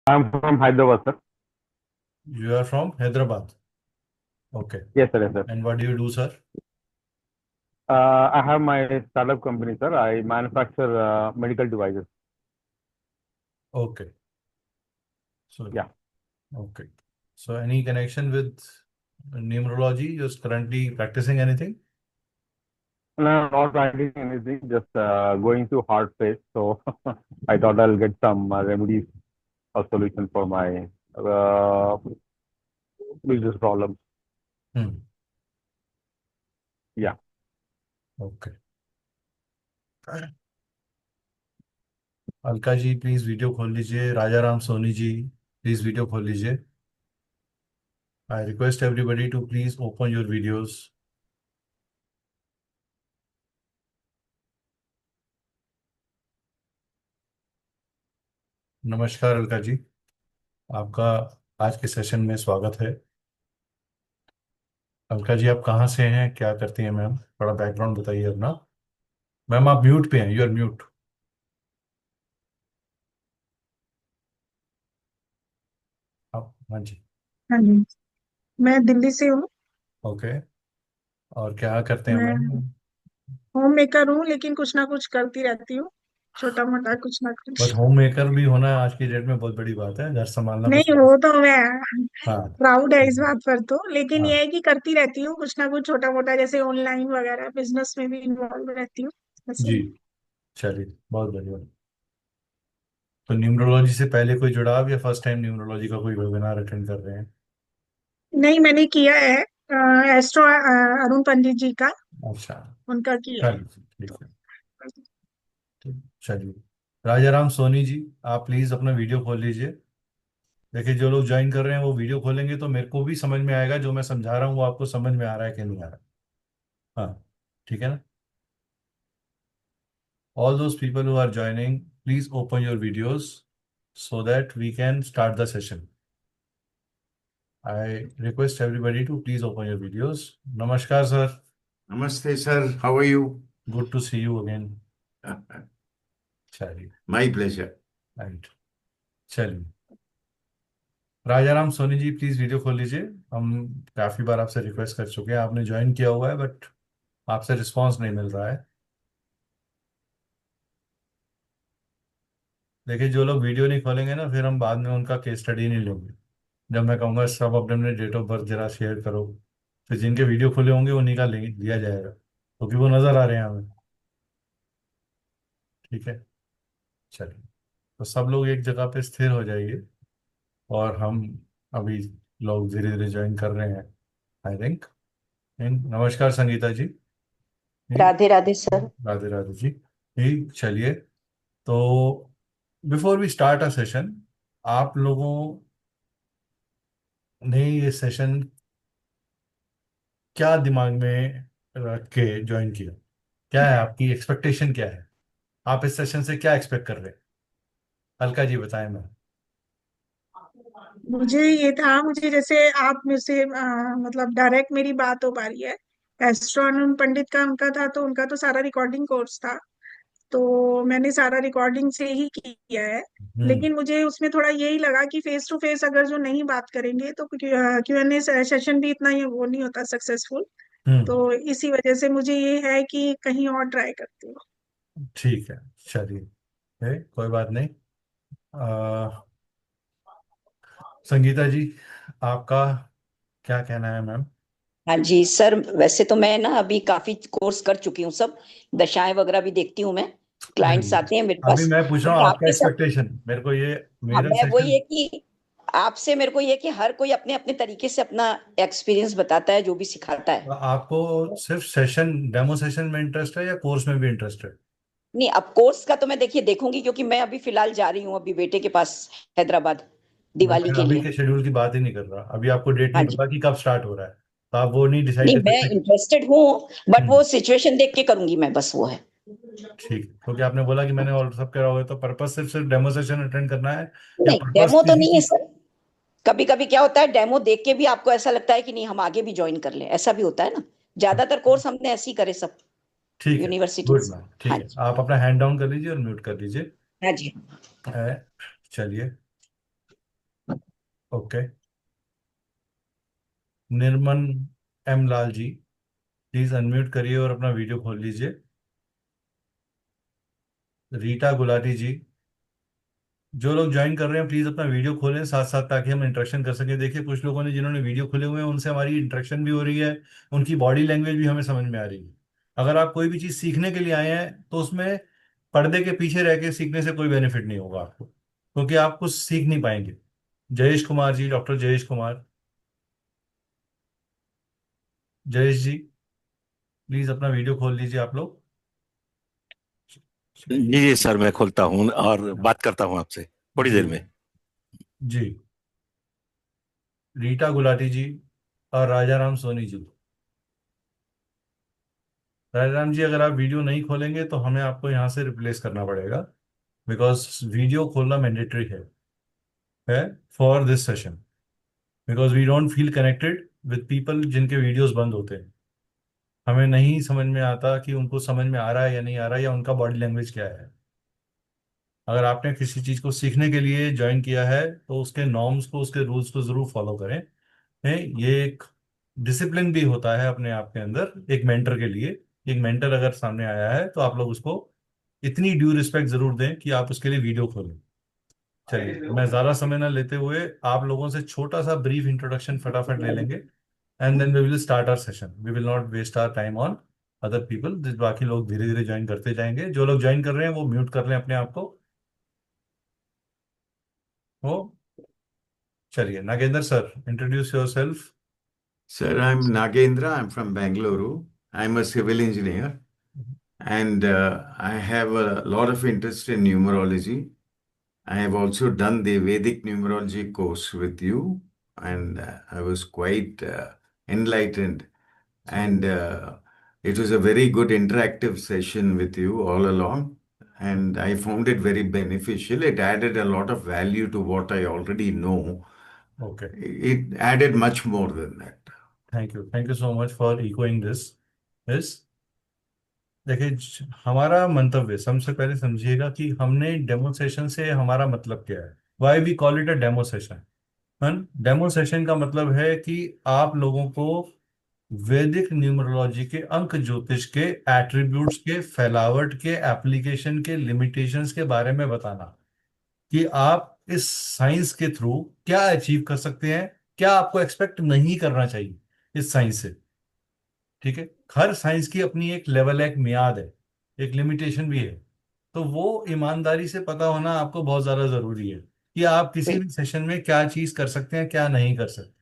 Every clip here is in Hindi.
I'm from Hyderabad, sir. You are from Hyderabad. Okay. Yes, sir. Yes, sir. And what do you do, sir? I have my startup company, sir. I manufacture medical devices. Okay. So, Yeah. okay. So, any connection with numerology? You're currently practicing anything? No, not writing anything, just going through hard phase. So I thought I'll get some remedies or solution for my business problems. Hmm. Yeah. Okay. Alka ji please video खोल लीजिए। राजा राम सोनी जी प्लीज वीडियो खोल लीजिए। I request everybody to please open your videos. नमस्कार अलका जी, आपका आज के सेशन में स्वागत है। अलका जी आप कहाँ से हैं, क्या करती हैं मैम? थोड़ा बैकग्राउंड बताइए अपना। मैम आप म्यूट पे हैं, यू आर म्यूट। आप हाँ जी। हाँ जी। मैं दिल्ली से हूँ। ओके। और क्या करते हैं मैं मैम? होम मेकर हूँ, लेकिन कुछ ना कुछ करती रहती हूँ, छोटा मोटा कुछ ना बट कुछ। होम मेकर भी होना आज की डेट में बहुत बड़ी बात है, घर संभालना नहीं, कुछ। वो तो मैं हाँ। प्राउड है इस बात पर तो, लेकिन हाँ ये है कि करती रहती हूँ कुछ ना कुछ छोटा मोटा, जैसे ऑनलाइन वगैरह बिजनेस में भी इन्वॉल्व रहती हूँ ऐसे। जी, चलिए बहुत बढ़िया। तो न्यूमरोलॉजी से पहले कोई जुड़ाव या फर्स्ट टाइम न्यूमरोलॉजी का कोई वेबिनार अटेंड कर रहे हैं? नहीं, मैंने किया है एस्ट्रो अरुण पंडित जी का, अच्छा, उनका किया है। चलिए ठीक है। चलिए, राजा राम सोनी जी आप प्लीज अपना वीडियो खोल लीजिए। देखिए जो लोग ज्वाइन कर रहे हैं वो वीडियो खोलेंगे तो मेरे को भी समझ में आएगा जो मैं समझा रहा हूँ वो आपको समझ में आ रहा है कि नहीं आ रहा। हाँ, ठीक है ना? All those people who are joining, please open your videos so that we can start the session. I request everybody to please open your videos. Namaskar, sir. Namaste, sir. How are you? Good to see you again. चलिए, My pleasure. राइट। चलिए, राजा राम सोनी जी प्लीज वीडियो खोल लीजिए। हम काफी बार आपसे रिक्वेस्ट कर चुके हैं, आपने ज्वाइन किया हुआ है बट आपसे रिस्पांस नहीं मिल रहा है। देखिए जो लोग वीडियो नहीं खोलेंगे ना, फिर हम बाद में उनका केस स्टडी नहीं लेंगे। जब मैं कहूँगा सब अपने डेट ऑफ बर्थ जरा शेयर करो, तो जिनके वीडियो खुले होंगे उन्हीं का लिया जाएगा, क्योंकि वो नजर आ रहे हैं हमें। ठीक है, चलिए। तो सब लोग एक जगह पे स्थिर हो जाइए और हम अभी लोग धीरे धीरे ज्वाइन कर रहे हैं आई थिंक। नमस्कार संगीता जी। राधे राधे सर। राधे राधे जी। ठीक, चलिए। तो before we start a session, आप लोगों ने ये सेशन क्या दिमाग में रख के ज्वाइन किया? क्या है आपकी एक्सपेक्टेशन, क्या है? आप इस सेशन से क्या एक्सपेक्ट कर रहे हैं? अलका जी बताएं मैम। मुझे ये था, मुझे जैसे आप में से मतलब डायरेक्ट मेरी बात हो पा रही है। एस्ट्रो अरुण पंडित का उनका था, तो उनका तो सारा रिकॉर्डिंग कोर्स था, तो मैंने सारा रिकॉर्डिंग से ही किया है। हम्म। लेकिन मुझे उसमें थोड़ा यही लगा कि फेस टू फेस अगर जो नहीं बात करेंगे तो Q&A सेशन भी इतना ही वो नहीं होता सक्सेसफुल। हम्म। तो इसी वजह से मुझे ये है कि कहीं और ट्राई करती हूँ। ठीक है, चलिए। कोई बात नहीं। अ, संगीता जी आपका क्या कहना है मैम? हाँ जी सर, वैसे तो मैं ना अभी काफी कोर्स कर चुकी हूँ सब। दशाएं वगैरह भी देखती हूँ मैं, क्लाइंट्स नहीं, आते हैं मेरे अभी पास। मैं पूछ रहा हूँ बट आपका आपके सब, एक्सपेक्टेशन, मेरे को ये हाँ मेरा मैं वही सेशन। है कि आपसे मेरे को ये कि हर कोई अपने अपने तरीके से अपना एक्सपीरियंस बताता है, जो भी सिखाता है। आपको सिर्फ सेशन, डेमो सेशन में इंटरेस्ट है या कोर्स में भी इंटरेस्ट है? नहीं, अब कोर्स का तो मैं देखिए देखूंगी, क्योंकि मैं अभी फिलहाल जा रही हूँ अभी बेटे के पास हैदराबाद दिवाली मैं के अभी लिए। के शेड्यूल की बात ही नहीं कर रहा, अभी आपको डेट हाँ नहीं जी। पता कि कब स्टार्ट हो रहा है, तो आप वो नहीं डिसाइड नहीं, कर मैं सकते। इंटरेस्टेड हूँ, बट हम्म, वो सिचुएशन देख के करूंगी मैं, बस वो है। ठीक है। क्योंकि आपने बोला कि मैंने और सब करा होगा, तो पर्पस सिर्फ सिर्फ डेमो सेशन अटेंड करना है या नहीं, पर्पस डेमो तो किसी नहीं है चीज? सर। कभी कभी क्या होता है, डेमो देख के भी आपको ऐसा लगता है कि नहीं हम आगे भी ज्वाइन कर लें, ऐसा भी होता है ना। ज्यादातर कोर्स हमने ऐसे ही करे सब ठीक है, यूनिवर्सिटी गुड से। मैम। हाँ ठीक है, जी। आप अपना हैंड डाउन कर लीजिए और म्यूट कर लीजिए। हाँ जी। है, चलिए। Okay. Nirman M Lal ji, please unmute करिए और अपना वीडियो खोल लीजिए। रीटा गुलाटी जी, जो लोग ज्वाइन कर रहे हैं प्लीज अपना वीडियो खोलें साथ साथ, ताकि हम इंटरेक्शन कर सकें। देखिए कुछ लोगों ने जिन्होंने वीडियो खोले हुए हैं उनसे हमारी इंटरेक्शन भी हो रही है, उनकी बॉडी लैंग्वेज भी हमें समझ में आ रही है। अगर आप कोई भी चीज़ सीखने के लिए आए हैं तो उसमें पर्दे के पीछे रह के सीखने से कोई बेनिफिट नहीं होगा आपको, क्योंकि आप कुछ सीख नहीं पाएंगे। जयेश कुमार जी, डॉक्टर जयेश कुमार, जयेश जी प्लीज अपना वीडियो खोल लीजिए आप लोग। जी जी सर, मैं खोलता हूँ और बात करता हूँ आपसे थोड़ी जी देर में। जी। रीटा गुलाटी जी और राजाराम सोनी जी। राजाराम जी, अगर आप वीडियो नहीं खोलेंगे तो हमें आपको यहाँ से रिप्लेस करना पड़ेगा, बिकॉज वीडियो खोलना मैंडेटरी है for this session, because we don't feel connected with people जिनके वीडियोस बंद होते हैं। हमें नहीं समझ में आता कि उनको समझ में आ रहा है या नहीं आ रहा है, या उनका बॉडी लैंग्वेज क्या है। अगर आपने किसी चीज़ को सीखने के लिए ज्वाइन किया है तो उसके नॉर्म्स को, उसके रूल्स को जरूर फॉलो करें। ये एक डिसिप्लिन भी होता है अपने आप के अंदर एक मेंटर के लिए। एक मेंटर अगर सामने आया है तो आप लोग उसको इतनी ड्यू रिस्पेक्ट जरूर दें कि आप उसके लिए वीडियो खोलें। चलिए, मैं ज्यादा समय ना लेते हुए आप लोगों से छोटा सा ब्रीफ इंट्रोडक्शन फटाफट ले लेंगे, and then we will start our session. We will not waste our time on other people. बाकी लोग धीरे धीरे ज्वाइन करते जाएंगे। जो लोग ज्वाइन कर रहे हैं वो म्यूट कर लें अपने आप को। हो, चलिए Nagendra sir, introduce your self. Sir, I'm Nagendra. I'm from Bangalore. I'm a civil engineer and I have a lot of interest in numerology. I have also done the Vedic numerology course with you and I was quite enlightened. And it was a very good interactive session with you all along. And I found it very beneficial. It added a lot of value to what I already know. Okay, It added much more than that. Thank you so much for echoing this. देखिए, हमारा मंतव्य सबसे पहले समझिएगा कि हमने डेमोन्स्ट्रेशन से हमारा मतलब क्या है। Why we call it a demo session. Demo session का मतलब है कि आप लोगों को वैदिक न्यूमरोलॉजी के, अंक ज्योतिष के एट्रीब्यूट्स के, फैलावट के, एप्लीकेशन के, लिमिटेशंस के बारे में बताना कि आप इस साइंस के थ्रू क्या अचीव कर सकते हैं, क्या आपको एक्सपेक्ट नहीं करना चाहिए इस साइंस से। ठीक है, हर साइंस की अपनी एक लेवल, एक मियाद है, एक लिमिटेशन भी है। तो वो ईमानदारी से पता होना आपको बहुत ज्यादा जरूरी है कि आप किसी भी सेशन में क्या चीज कर सकते हैं, क्या नहीं कर सकते।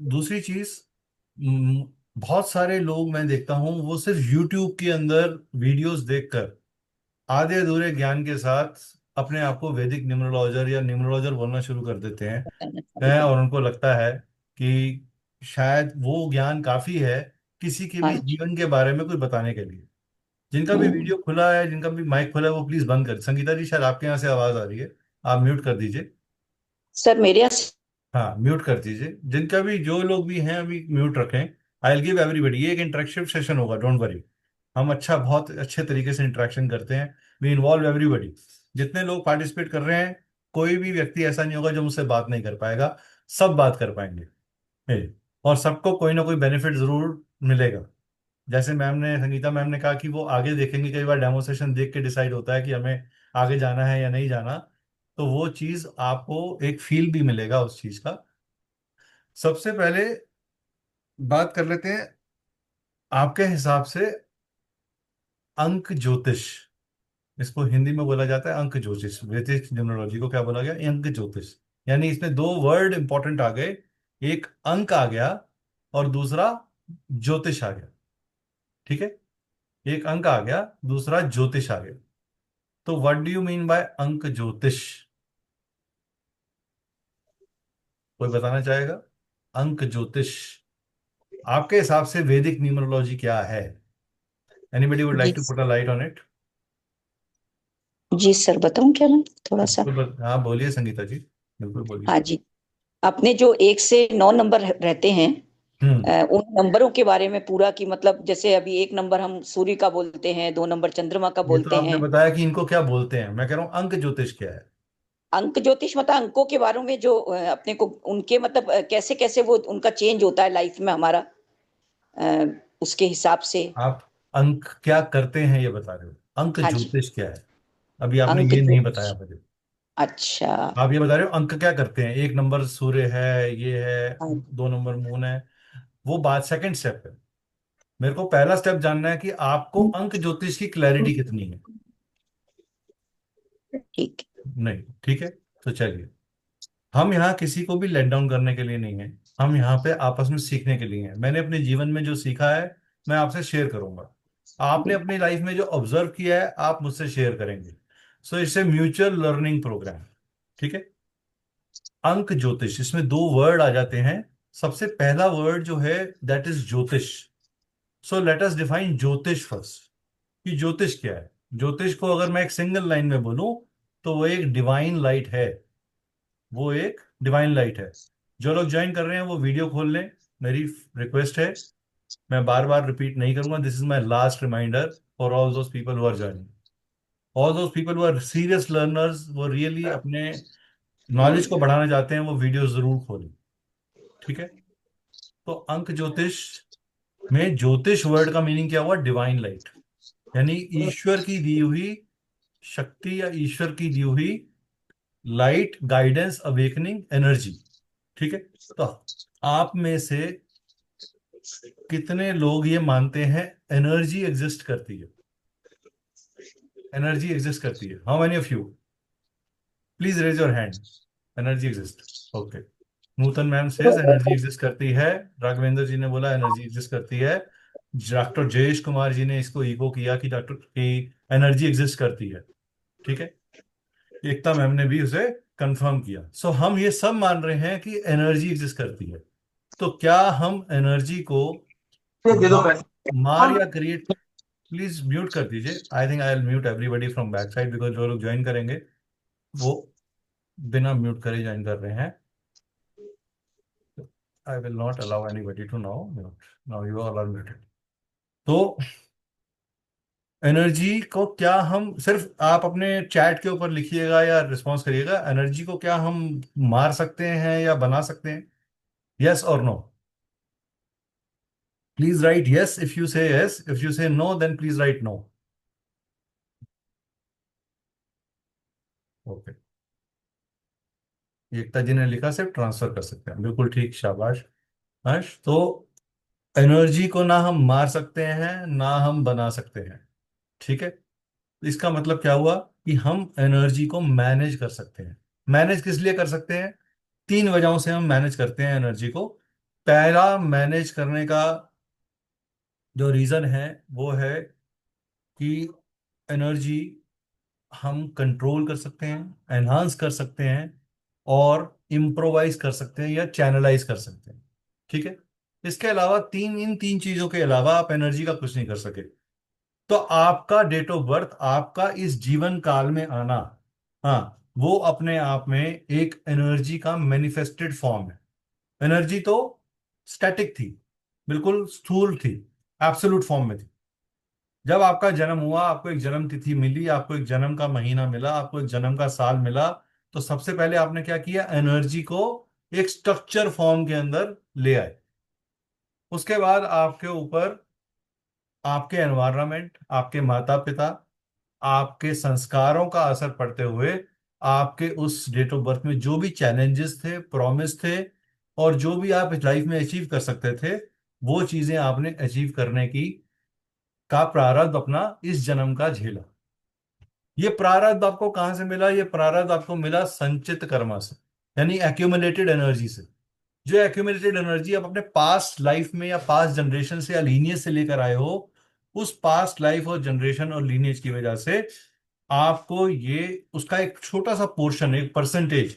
दूसरी चीज, बहुत सारे लोग मैं देखता हूं वो सिर्फ यूट्यूब के अंदर वीडियोस देखकर आधे अधूरे ज्ञान के साथ अपने आप को वैदिक न्यूमरोलॉजर या न्यूमरोलॉजर बोलना शुरू कर देते हैं, और उनको लगता है कि शायद वो ज्ञान काफी है किसी के हाँ भी जी। जीवन के बारे में कुछ बताने के लिए। जिनका भी वीडियो खुला है, जिनका भी माइक खुला है, वो प्लीज बंद कर। संगीता जी, शायद आपके यहाँ से आवाज आ रही है, आप म्यूट कर दीजिए। सर मेरे यहाँ हाँ, म्यूट कर दीजिए। जिनका भी, जो लोग भी हैं अभी म्यूट रखें। आई विल गिव एवरीबडी, ये एक इंटरेक्टिव सेशन होगा, डोंट वरी। हम बहुत अच्छे तरीके से इंटरेक्शन करते हैं। We involve everybody. जितने लोग पार्टिसिपेट कर रहे हैं, कोई भी व्यक्ति ऐसा नहीं होगा जो मुझसे बात नहीं कर पाएगा। सब बात कर पाएंगे। और सबको कोई ना कोई बेनिफिट जरूर मिलेगा। जैसे संगीता मैम ने कहा कि वो आगे देखेंगे, कई बार डेमोस्ट्रेशन देख के डिसाइड होता है कि हमें आगे जाना है या नहीं जाना। तो वो चीज आपको एक फील भी मिलेगा उस चीज का। सबसे पहले बात कर लेते हैं आपके हिसाब से अंक ज्योतिष। इसको हिंदी में बोला जाता है अंक ज्योतिष। वैदिक न्यूमरोलॉजी को क्या बोला गया? अंक ज्योतिष। यानी इसमें दो वर्ड इंपॉर्टेंट आ गए, एक अंक आ गया और दूसरा ज्योतिष आ गया। ठीक है, एक अंक आ गया, दूसरा ज्योतिष आ गया। तो what do you mean bye अंक ज्योतिष? कोई बताना चाहेगा? अंक ज्योतिष आपके हिसाब से वैदिक न्यूमरोलॉजी क्या है? एनीबडी वुड लाइक जी। To put a light on it? जी सर, बताऊं क्या मैं थोड़ा सा? हाँ बोलिए संगीता जी, बिल्कुल बोलिए। हाँ जी। अपने जो 1 से 9 नंबर रहते हैं, हम्म। उन नंबरों के बारे में पूरा, कि मतलब जैसे अभी 1 नंबर हम सूर्य का बोलते हैं, 2 नंबर चंद्रमा का ये तो बोलते आपने हैं। बताया कि इनको क्या बोलते हैं, मैं कह रहा हूँ अंक ज्योतिष क्या है। अंक ज्योतिष मतलब अंकों के बारे में जो अपने को उनके मतलब कैसे कैसे वो उनका चेंज होता है लाइफ में हमारा, अ, उसके हिसाब से। आप अंक क्या करते हैं ये बता रहे हो, अंक हाँ जी। ज्योतिष क्या है? अभी आपने अंक ये नहीं ज्योतिष। बताया मुझे। अच्छा। आप ये बता रहे हो अंक क्या करते हैं, 1 नंबर सूर्य है, ये है, हाँ 2 नंबर मून है, वो बात सेकंड स्टेप है। मेरे को पहला स्टेप जानना है कि आपको अंक ज्योतिष की क्लैरिटी कितनी है। ठीक। नहीं, ठीक है, तो चलिए, हम यहाँ किसी को भी लेट डाउन करने के लिए नहीं है, हम यहाँ पे आपस में सीखने के लिए हैं। मैंने अपने जीवन में जो सीखा है मैं आपसे शेयर करूंगा, आपने अपनी लाइफ में जो ऑब्जर्व किया है आप मुझसे शेयर करेंगे। So it's a mutual learning program, ठीक है। अंक ज्योतिष, इसमें 2 वर्ड आ जाते हैं। सबसे पहला वर्ड जो है दैट इज ज्योतिष। सो लेट अस डिफाइन ज्योतिष फर्स्ट, कि ज्योतिष क्या है। ज्योतिष को अगर मैं एक सिंगल लाइन में बोलूं तो वो एक डिवाइन लाइट है, वो एक डिवाइन लाइट है। जो लोग ज्वाइन कर रहे हैं वो वीडियो खोल लें, मेरी रिक्वेस्ट है। मैं बार बार रिपीट नहीं करूंगा, this is my last reminder for all those people who are joining, all those people who are serious learners, वो रियली अपने नॉलेज को बढ़ाना चाहते हैं, वो वीडियो जरूर खोलें, ठीक है। तो अंक ज्योतिष में ज्योतिष वर्ड का मीनिंग क्या हुआ? डिवाइन लाइट, यानी ईश्वर की दी हुई शक्ति या ईश्वर की दी हुई लाइट, गाइडेंस, अवेकनिंग एनर्जी, ठीक है। तो आप में से कितने लोग ये मानते हैं एनर्जी एग्जिस्ट करती है? एनर्जी एग्जिस्ट करती है, how many of you? Please raise your hand. Energy exist, okay. Nutan ma'am says energy exist करती है, राघवेंद्र जी ने बोला एनर्जी एग्जिस्ट करती है, डॉक्टर जयेश कुमार जी ने इसको इको किया कि डॉक्टर की एनर्जी एग्जिस्ट करती है, ठीक है। एकता मैम ने भी उसे कंफर्म किया। सो हम ये सब मान रहे हैं कि एनर्जी एग्जिस्ट करती है। तो क्या हम एनर्जी को मार या क्रिएट? प्लीज म्यूट कर दीजिए, I think I will mute everybody from back side, because जो लोग ज्वाइन करेंगे वो बिना म्यूट करे ज्वाइन कर रहे हैं। I will not allow anybody to now mute, now you all are muted. तो एनर्जी को क्या हम, सिर्फ आप अपने चैट के ऊपर लिखिएगा या रिस्पॉन्स करिएगा, एनर्जी को क्या हम मार सकते हैं या बना सकते हैं? यस और no? Please right yes if you say yes, if you say no then please write no. Okay, Ekta ji ने लिखा सिर्फ ट्रांसफर कर सकते हैं, बिल्कुल ठीक, शाबाश हर्ष। तो एनर्जी को ना हम मार सकते हैं ना हम बना सकते हैं, ठीक है। इसका मतलब क्या हुआ कि हम एनर्जी को मैनेज कर सकते हैं। मैनेज किस लिए कर सकते हैं? 3 वजहों से हम मैनेज करते हैं एनर्जी को। पहला मैनेज करने का जो रीजन है वो है कि एनर्जी हम कंट्रोल कर सकते हैं, एनहांस कर सकते हैं और इम्प्रोवाइज कर सकते हैं या चैनलाइज कर सकते हैं, ठीक है। इसके अलावा इन तीन चीजों के अलावा आप एनर्जी का कुछ नहीं कर सके। तो आपका डेट ऑफ बर्थ, आपका इस जीवन काल में आना, हाँ, वो अपने आप में एक एनर्जी का मैनिफेस्टेड फॉर्म है। एनर्जी तो स्टैटिक थी, बिल्कुल स्थूल थी, एब्सोल्यूट फॉर्म में थी। जब आपका जन्म हुआ, आपको एक जन्म तिथि मिली, आपको एक जन्म का महीना मिला, आपको एक जन्म का साल मिला, तो सबसे पहले आपने क्या किया? एनर्जी को एक स्ट्रक्चर फॉर्म के अंदर ले आए। उसके बाद आपके ऊपर आपके एनवायरनमेंट, आपके माता पिता, आपके संस्कारों का असर पड़ते हुए आपके उस डेट ऑफ बर्थ में जो भी चैलेंजेस थे, प्रॉमिस थे, और जो भी आप लाइफ में अचीव कर सकते थे, वो चीजें आपने अचीव करने की का प्रारब्ध अपना इस जन्म का झेला। ये प्रारब्ध आपको कहां से मिला? ये प्रारब्ध आपको मिला संचित कर्मा से, यानी एक्यूमुलेटेड एनर्जी से। जो एक्यूमुलेटेड एनर्जी आप अपने पास्ट लाइफ में या पास्ट जनरेशन से या लीनियज से लेकर आए हो, उस पास्ट लाइफ और जनरेशन और लीनियज की वजह से आपको ये उसका एक छोटा सा पोर्शन, एक percentage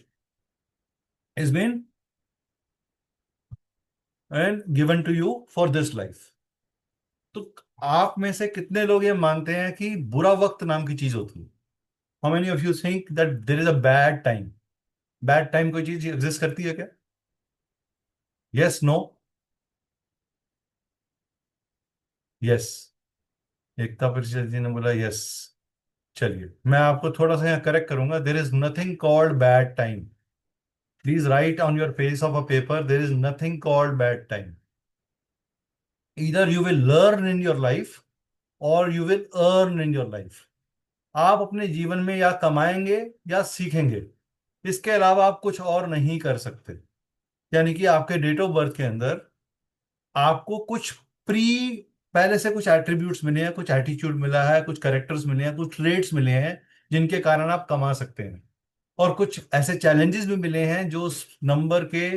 is been and given to you for this life. तो आप में से कितने लोग ये मानते हैं कि बुरा वक्त नाम की चीज होती है? How many of you think that there is a bad time? Bad time कोई चीज एग्जिस्ट करती है क्या? Yes, no? Yes, Ekta Parishad जी ने बोला यस, चलिए मैं आपको थोड़ा सा यहाँ करेक्ट करूंगा. There is nothing called bad time. Please write on your page of a paper, there is nothing called bad time. Either you will learn in your life or you will earn in your life. आप अपने जीवन में या कमाएंगे या सीखेंगे. इसके अलावा आप कुछ और नहीं कर सकते. यानी कि आपके डेट ऑफ बर्थ के अंदर आपको कुछ प्री पहले से कुछ एट्रीब्यूट्स मिले हैं, कुछ एटीट्यूड मिला है, कुछ कैरेक्टर्स मिले हैं, कुछ ट्रेड्स मिले हैं जिनके कारण आप कमा सकते हैं. और कुछ ऐसे चैलेंजेस भी मिले हैं जो उस नंबर के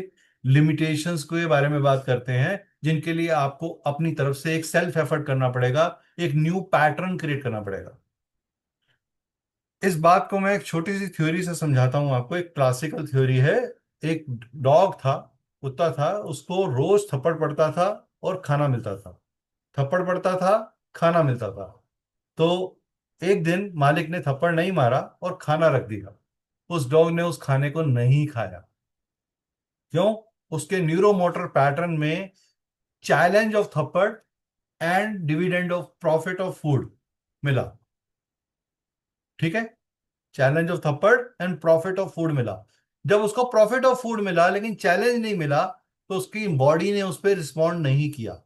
लिमिटेशंस के बारे में बात करते हैं, जिनके लिए आपको अपनी तरफ से एक सेल्फ एफर्ट करना पड़ेगा, एक न्यू पैटर्न क्रिएट करना पड़ेगा. इस बात को मैं एक छोटी सी थ्योरी से समझाता हूं आपको. एक क्लासिकल थ्योरी है. एक डॉग था, कुत्ता था, उसको रोज थप्पड़ पड़ता था और खाना मिलता था. थप्पड़ पड़ता था, खाना मिलता था. तो एक दिन मालिक ने थप्पड़ नहीं मारा और खाना रख दिया. उस डॉग ने उस खाने को नहीं खाया. क्यों? उसके न्यूरोमोटर पैटर्न में चैलेंज ऑफ थप्पड़ and dividend of profit of food मिला. ठीक है. चैलेंज ऑफ थप्पड़ एंड प्रॉफिट ऑफ फूड मिला. जब उसको प्रॉफिट ऑफ फूड मिला लेकिन चैलेंज नहीं मिला, तो उसकी बॉडी ने उस पर रिस्पॉन्ड नहीं किया.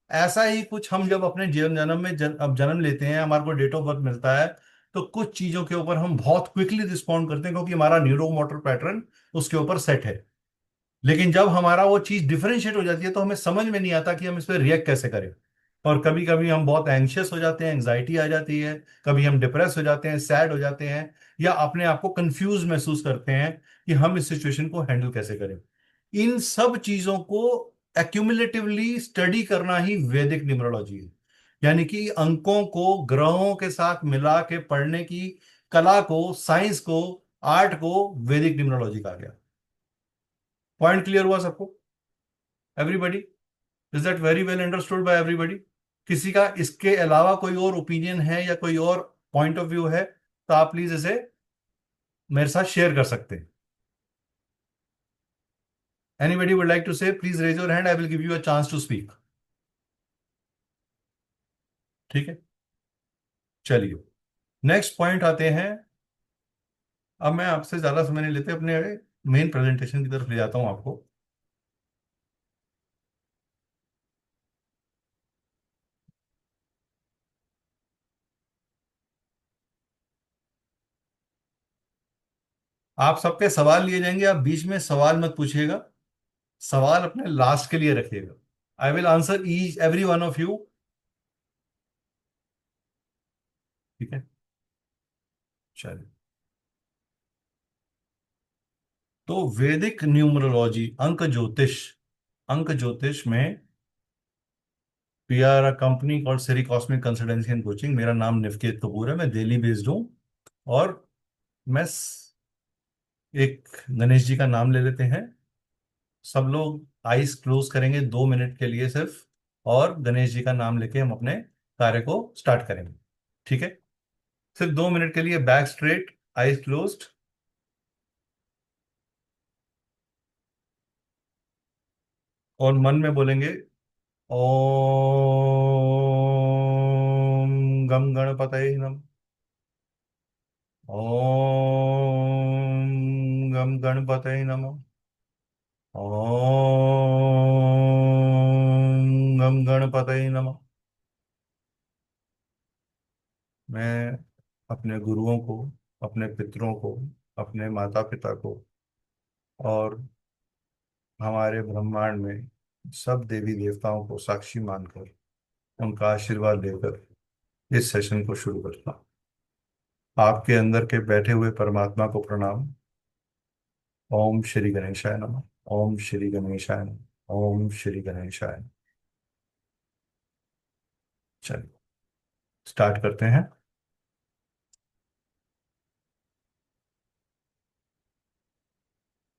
ऐसा ही कुछ हम जब अपने जीवन जन्म में अब जन्म लेते हैं, हमारे को डेट ऑफ बर्थ मिलता है, तो कुछ चीजों के ऊपर हम बहुत क्विकली रिस्पॉन्ड करते हैं क्योंकि हमारा न्यूरो मोटर पैटर्न उसके ऊपर सेट है. लेकिन जब हमारा वो चीज डिफरेंशिएट हो जाती है तो हमें समझ में नहीं आता कि हम इस पर रिएक्ट कैसे करें. और कभी कभी हम बहुत एंशियस हो जाते हैं, एंग्जाइटी आ जाती है, कभी हम डिप्रेस हो जाते हैं, सैड हो जाते हैं, या अपने आप को कंफ्यूज महसूस करते हैं कि हम इस सिचुएशन को हैंडल कैसे करें. इन सब चीजों को एक्यूमुलेटिवली स्टडी करना ही वैदिक न्यूमरोलॉजी है. यानी कि अंकों को ग्रहों के साथ मिला के पढ़ने की कला को, साइंस को, आर्ट को वैदिक न्यूमरोलॉजी कहा गया. पॉइंट क्लियर हुआ सबको? Everybody, is that very well understood by everybody? किसी का इसके अलावा कोई और ओपिनियन है या कोई और पॉइंट ऑफ व्यू है तो आप प्लीज इसे मेरे साथ शेयर कर सकते हैं. Anybody would like to say, please raise your hand, I will give you a chance to speak. ठीक है. चलिए नेक्स्ट पॉइंट आते हैं. अब मैं आपसे ज्यादा समय नहीं लेते, अपने मेन प्रेजेंटेशन की तरफ ले जाता हूं आपको. आप सबके सवाल लिए जाएंगे, आप बीच में सवाल मत पूछिएगा. सवाल अपने लास्ट के लिए रखिएगा. I will answer each every one of you. ठीक है. चलिए. तो वैदिक न्यूमरोलॉजी, अंक ज्योतिष में we are a company called Siri cosmic consultancy and coaching. मेरा नाम निवकेत कपूर है, मैं दिल्ली बेस्ड हूँ. और मैं एक गणेश जी का नाम ले लेते हैं. सब लोग आईज क्लोज करेंगे 2 मिनट के लिए सिर्फ, और गणेश जी का नाम लेके हम अपने कार्य को स्टार्ट करेंगे. ठीक है. सिर्फ 2 मिनट के लिए बैक स्ट्रेट, आईज क्लोज्ड. और मन में बोलेंगे ओम गम गणपतये नमः. ओम गम गणपतये नमः. ओम गम गणपतये नमः. मैं अपने गुरुओं को, अपने पितरों को, अपने माता पिता को और हमारे ब्रह्मांड में सब देवी देवताओं को साक्षी मानकर उनका आशीर्वाद लेकर इस सेशन को शुरू करता हूं. आपके अंदर के बैठे हुए परमात्मा को प्रणाम. ओम श्री गणेशाय नमः. ओम श्री गणेशाय नमः. ओम श्री गणेशाय नमः. चलिए स्टार्ट करते हैं.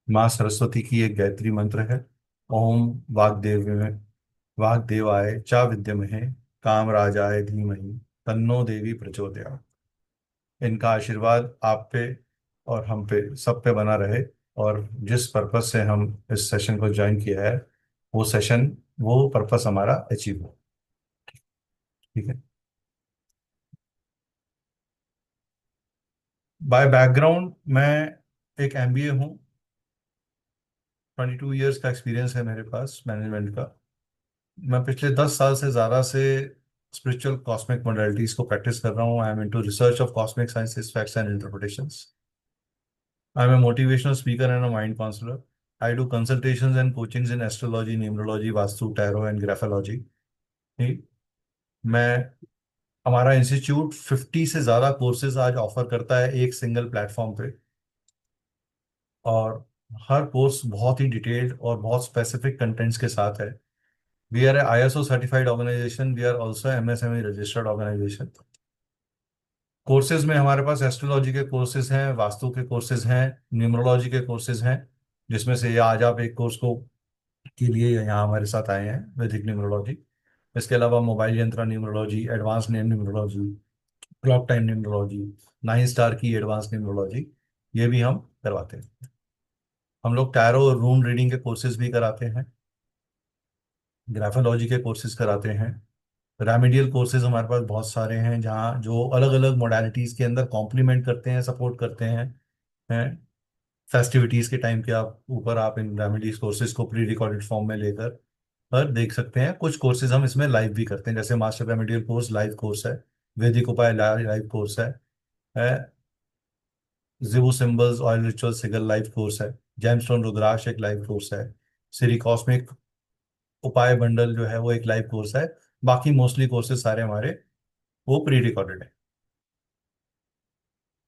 माँ सरस्वती की एक गायत्री मंत्र है. ओम वाग्देवाय चा विद्महे कामराजाय धीमहि तन्नो देवी प्रचोदयात्. इनका आशीर्वाद आप पे और हम पे, सब पे बना रहे. और जिस पर्पस से हम इस सेशन को ज्वाइन किया है, वो पर्पस हमारा अचीव हो. ठीक है. बाय बैकग्राउंड मैं एक एमबीए हूँ। 22 इयर्स का एक्सपीरियंस है मेरे पास मैनेजमेंट का। मैं पिछले 10 साल से ज़्यादा से स्पिरिचुअल कॉस्मिक मोडालिटीज को प्रैक्टिस कर रहा हूँ। I am into research of cosmic sciences, facts and interpretations. I am a motivational speaker and a mind counsellor. I do consultations and coachings in astrology, numerology, vastu, tarot and graphology. मैं हमारा इंस्टीट्यूट 50 से ज़्यादा कोर्सेज आज ऑफर करता है एक सिंगल प्लेटफॉर्म पे। और हर कोर्स बहुत ही डिटेल्ड और बहुत स्पेसिफिक कंटेंट्स के साथ है। We are a ISO certified organisation, we are also MSME registered organisation. Courses में हमारे पास एस्ट्रोलॉजी के कोर्सेज हैं, वास्तु के कोर्सेज हैं, न्यूमरोलॉजी के कोर्सेज हैं, जिसमें से ये आज आप एक कोर्स को के लिए यहाँ हमारे साथ आए हैं, वैदिक न्यूमरोलॉजी। इसके अलावा मोबाइल यंत्र numerology, advance name numerology, clock time numerology, 9 star की एडवांस न्यूमरोलॉजी, ये भी हम करवाते हैं। हम लोग टैरो और रून रीडिंग के कोर्सेज भी कराते हैं, ग्राफोलॉजी के कोर्सेज कराते हैं। रेमेडियल कोर्सेज हमारे पास बहुत सारे हैं, जहाँ जो अलग अलग मोडालिटीज़ के अंदर कॉम्प्लीमेंट करते हैं, सपोर्ट करते हैं। फेस्टिविटीज़ के टाइम के आप ऊपर आप इन रेमेडीज कोर्सेज को प्री रिकॉर्डेड फॉर्म में लेकर पर देख सकते हैं। कुछ कोर्सेज हम इसमें लाइव भी करते हैं, जैसे master remedial course live course है, वैदिक उपाय लाइव कोर्स है, जिवो symbols oil ritual sigil live course है, जेमस्टोन रुद्राक्ष एक लाइव कोर्स है, श्री कॉस्मिक उपाय बंडल जो है वो एक लाइव कोर्स है। बाकी मोस्टली कोर्सेज सारे हमारे वो प्री रिकॉर्डेड है।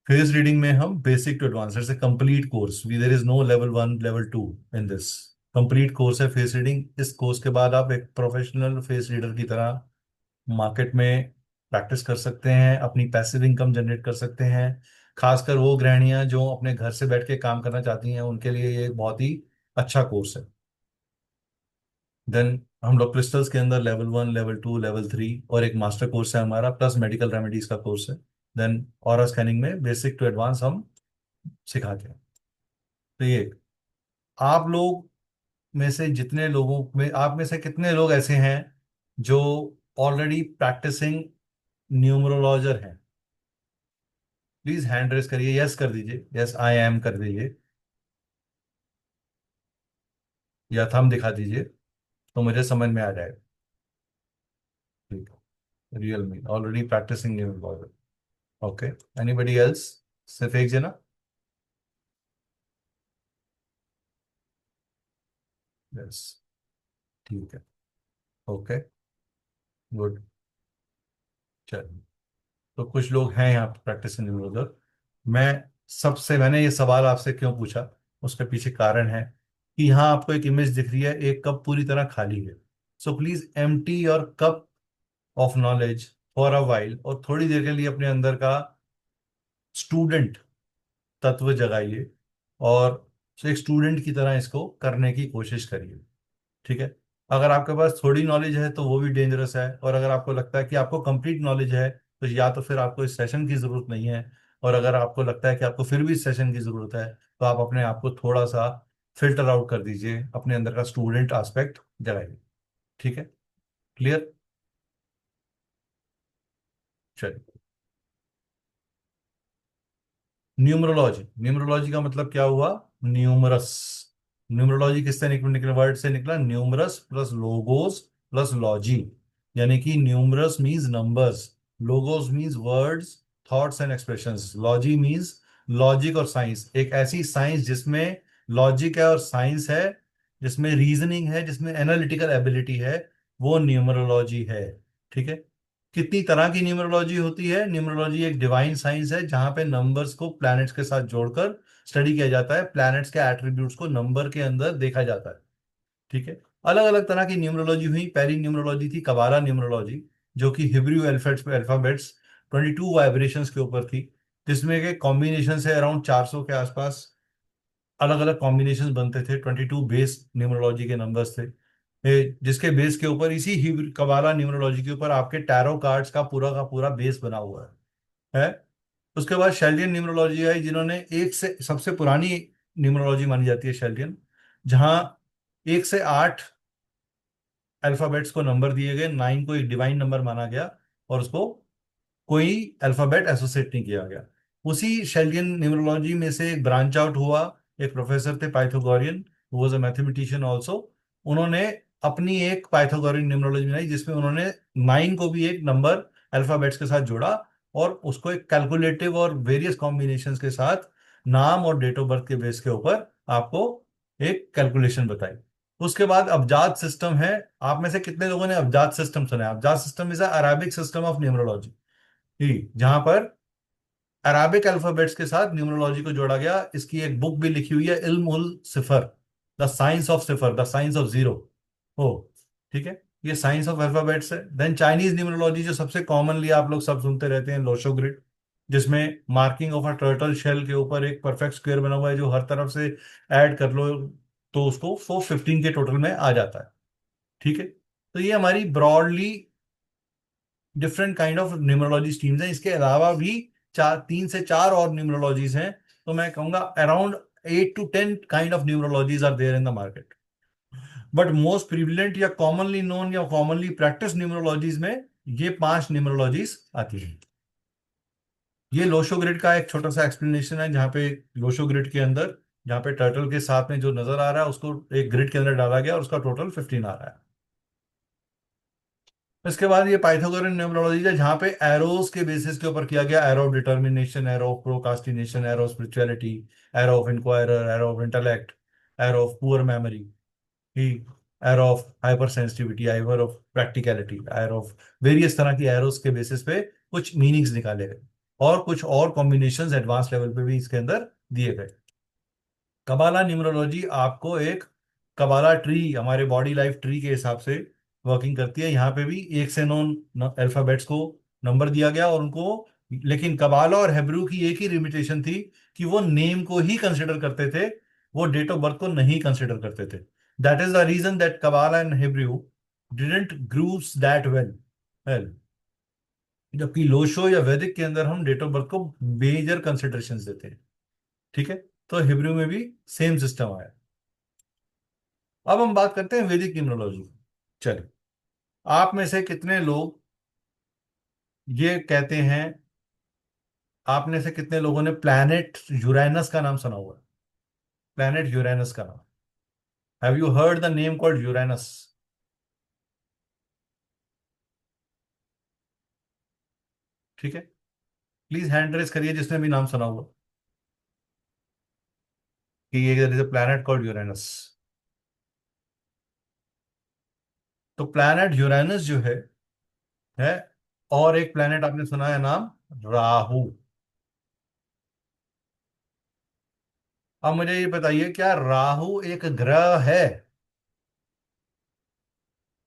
फेस रीडिंग में हम बेसिक टू एडवांस से complete course, we there is no level 1 level 2 in this. Complete course है फेस रीडिंग। इस कोर्स के बाद आप एक प्रोफेशनल फेस रीडर की तरह मार्केट में प्रैक्टिस कर सकते हैं, अपनी पैसिव इनकम जनरेट कर सकते हैं। खासकर वो गृहिणियां जो अपने घर से बैठ के काम करना चाहती हैं, उनके लिए ये एक बहुत ही अच्छा कोर्स है। देन हम लोग क्रिस्टल्स के अंदर लेवल 1, लेवल 2, लेवल 3 और एक मास्टर कोर्स है हमारा, प्लस मेडिकल रेमेडीज का कोर्स है। देन ऑरा स्कैनिंग में बेसिक टू एडवांस हम सिखाते हैं। तो ये आप लोग में से जितने लोगों में, आप में से कितने लोग ऐसे हैं जो ऑलरेडी प्रैक्टिसिंग न्यूमरोलॉजर हैं? प्लीज हैंड रेस करिए, यस कर दीजिए, यस आई एम कर दीजिए, या थंब दिखा दीजिए तो मुझे समझ में आ जाएगा। ठीक है, real me already practising numerologer. Okay, anybody else? सिर्फ एक जना? यस, ठीक है, ओके, गुड। चलिए, तो कुछ लोग हैं यहाँ प्रैक्टिस न्यूमरोलॉजर। मैंने ये सवाल आपसे क्यों पूछा, उसके पीछे कारण है कि यहाँ आपको एक इमेज दिख रही है, एक कप पूरी तरह खाली है। So please empty your cup of knowledge for a while, और थोड़ी देर के लिए अपने अंदर का स्टूडेंट तत्व जगाइए और एक स्टूडेंट की तरह इसको करने की कोशिश करिए। ठीक है? अगर आपके पास थोड़ी नॉलेज है तो वो भी डेंजरस है, और अगर आपको लगता है कि आपको कंप्लीट नॉलेज है तो या तो फिर आपको इस सेशन की जरूरत नहीं है, और अगर आपको लगता है कि आपको फिर भी इस सेशन की जरूरत है तो आप अपने आप को थोड़ा सा फिल्टर आउट कर दीजिए, अपने अंदर का स्टूडेंट एस्पेक्ट जगाइए। ठीक है? क्लियर? चलिए, न्यूमरोलॉजी। न्यूमरोलॉजी का मतलब क्या हुआ? न्यूमरस। न्यूमरोलॉजी किससे निकला? वर्ड से निकला, numerous plus logos plus logy. यानी कि numerous means numbers, logos means words, thoughts and expressions, logy means logic और साइंस। एक ऐसी साइंस जिसमें लॉजिक है और साइंस है, जिसमें रीजनिंग है, जिसमें एनालिटिकल एबिलिटी है, वो न्यूमरोलॉजी है। ठीक है? कितनी तरह की न्यूमरोलॉजी होती है? न्यूमरोलॉजी एक डिवाइन साइंस है जहां पे नंबर्स को प्लैनेट्स के साथ जोड़कर स्टडी किया जाता है, प्लैनेट्स के एट्रीब्यूट्स को नंबर के अंदर देखा जाता है। ठीक है? अलग अलग तरह की न्यूमरोलॉजी हुई। पहली न्यूमरोलॉजी थी कबाला न्यूमरोलॉजी, जो कि हिब्रू अल्फाबेट्स 22 वाइब्रेशंस के ऊपर थी, जिसमें के कॉम्बिनेशन है अराउंड 400 के आसपास। अलग अलग कॉम्बिनेशन बनते थे, 22 बेस न्यूमरोलॉजी के नंबर्स थे, जिसके बेस के ऊपर, इसी हिब्रू कबाला न्यूमरोलॉजी के ऊपर आपके टैरो कार्ड्स का पूरा बेस बना हुआ है। उसके बाद शेल्डियन न्यूमरोलॉजी आई, जिन्होंने एक से सबसे पुरानी न्यूमरोलॉजी मानी जाती है शेल्डियन, जहां 1 से 8 अल्फाबेट्स को नंबर दिए गए, 9 को एक डिवाइन नंबर माना गया और उसको कोई अल्फाबेट एसोसिएट नहीं किया गया। उसी शेल्डियन न्यूमरोलॉजी में से एक ब्रांच आउट हुआ, एक प्रोफेसर थे Pythagorean, who was a mathematician also. उन्होंने अपनी एक पाइथागोरियन न्यूमरोलॉजी बनाई जिसमें उन्होंने 9 को भी एक नंबर अल्फाबेट्स के साथ जोड़ा और उसको एक कैलकुलेटिव और वेरियस कॉम्बिनेशंस के साथ नाम और डेट ऑफ बर्थ के बेस के ऊपर आपको एक कैलकुलेशन बताई। उसके बाद अबजाद सिस्टम है। आप में से कितने लोगों ने अबजाद सिस्टम सुना है? अबजाद system is Arabic system of numerology, जहां पर अराबिक अल्फाबेट्स के साथ न्यूमरोलॉजी को जोड़ा गया। इसकी एक बुक भी लिखी हुई है, इल्म उल सिफर, the science of cipher, the science of zero. हो, ठीक है, ये साइंस ऑफ अल्फाबेट्स है। देन चाइनीज न्यूमरोलॉजी, जो सबसे कॉमनली आप लोग सब सुनते रहते हैं, लोशो ग्रिड, जिसमें marking of a turtle shell के ऊपर एक परफेक्ट स्क्वायर बना हुआ है जो हर तरफ से ऐड कर लो तो उसको 415 के टोटल में आ जाता है। ठीक है, तो ये हमारी broadly different kind of numerology streams हैं। इसके अलावा भी 3 से 4 और न्यूमरोलॉजीज हैं। तो मैं कहूंगा around 8 to 10 kind of numerologies are there in the market. But most prevalent या कॉमनली नोन या कॉमनली प्रैक्टिस न्यूमरोलॉजीज में ये 5 न्यूमरोलॉजीज आती हैं। ये लोशो ग्रिड का एक छोटा सा एक्सप्लेनेशन है, जहाँ पे लोशो ग्रिड के अंदर, जहाँ पे टर्टल के साथ में जो नजर आ रहा है उसको एक ग्रिड के अंदर डाला गया और उसका टोटल 15 आ रहा है। इसके बाद ये पाइथागोरन न्यूमरोलॉजी है, जहाँ पे एरोस के बेसिस के ऊपर किया गया, arrow of determination, arrow of procrastination, arrow of spirituality, arrow of inquirer, arrow of intellect, arrow of poor memory, he arrow of hyper sensitivity, arrow of practicality, arrow of various तरह की एरोस के बेसिस पे कुछ मीनिंग्स निकाले गए और कुछ और कॉम्बिनेशंस एडवांस लेवल पे भी इसके अंदर दिए गए। कबाला न्यूमरोलॉजी आपको एक कबाला ट्री, हमारे बॉडी लाइफ ट्री के हिसाब से वर्किंग करती है। यहाँ पे भी 1 से 9 अल्फाबेट्स को नंबर दिया गया और उनको, लेकिन कबाला और हेब्रू की एक ही लिमिटेशन थी कि वो नेम को ही कंसिडर करते थे, वो डेट ऑफ बर्थ को नहीं कंसिडर करते थे। That is the reason that Kabbalah and Hebrew didn't groups that well, जबकि लोशो या वैदिक के अंदर हम डेट ऑफ बर्थ को मेजर कंसिडरेशन देते हैं। ठीक है, तो हिब्रू में भी सेम सिस्टम आया। अब हम बात करते हैं वैदिक न्यूमरोलॉजी। चलिए, आप में से कितने लोग ये कहते हैं, आप में से कितने लोगों ने प्लैनेट यूरेनस का नाम सुना हुआ है? प्लैनेट यूरेनस का नाम, have you heard the name called Uranus? ठीक है, प्लीज हैंड रेस करिए जिसने भी नाम सुना हुआ कि ये is a planet called Uranus. तो प्लैनेट यूरेनस जो है, और एक प्लैनेट आपने सुना है नाम राहु। अब मुझे ये बताइए, क्या राहु एक ग्रह है?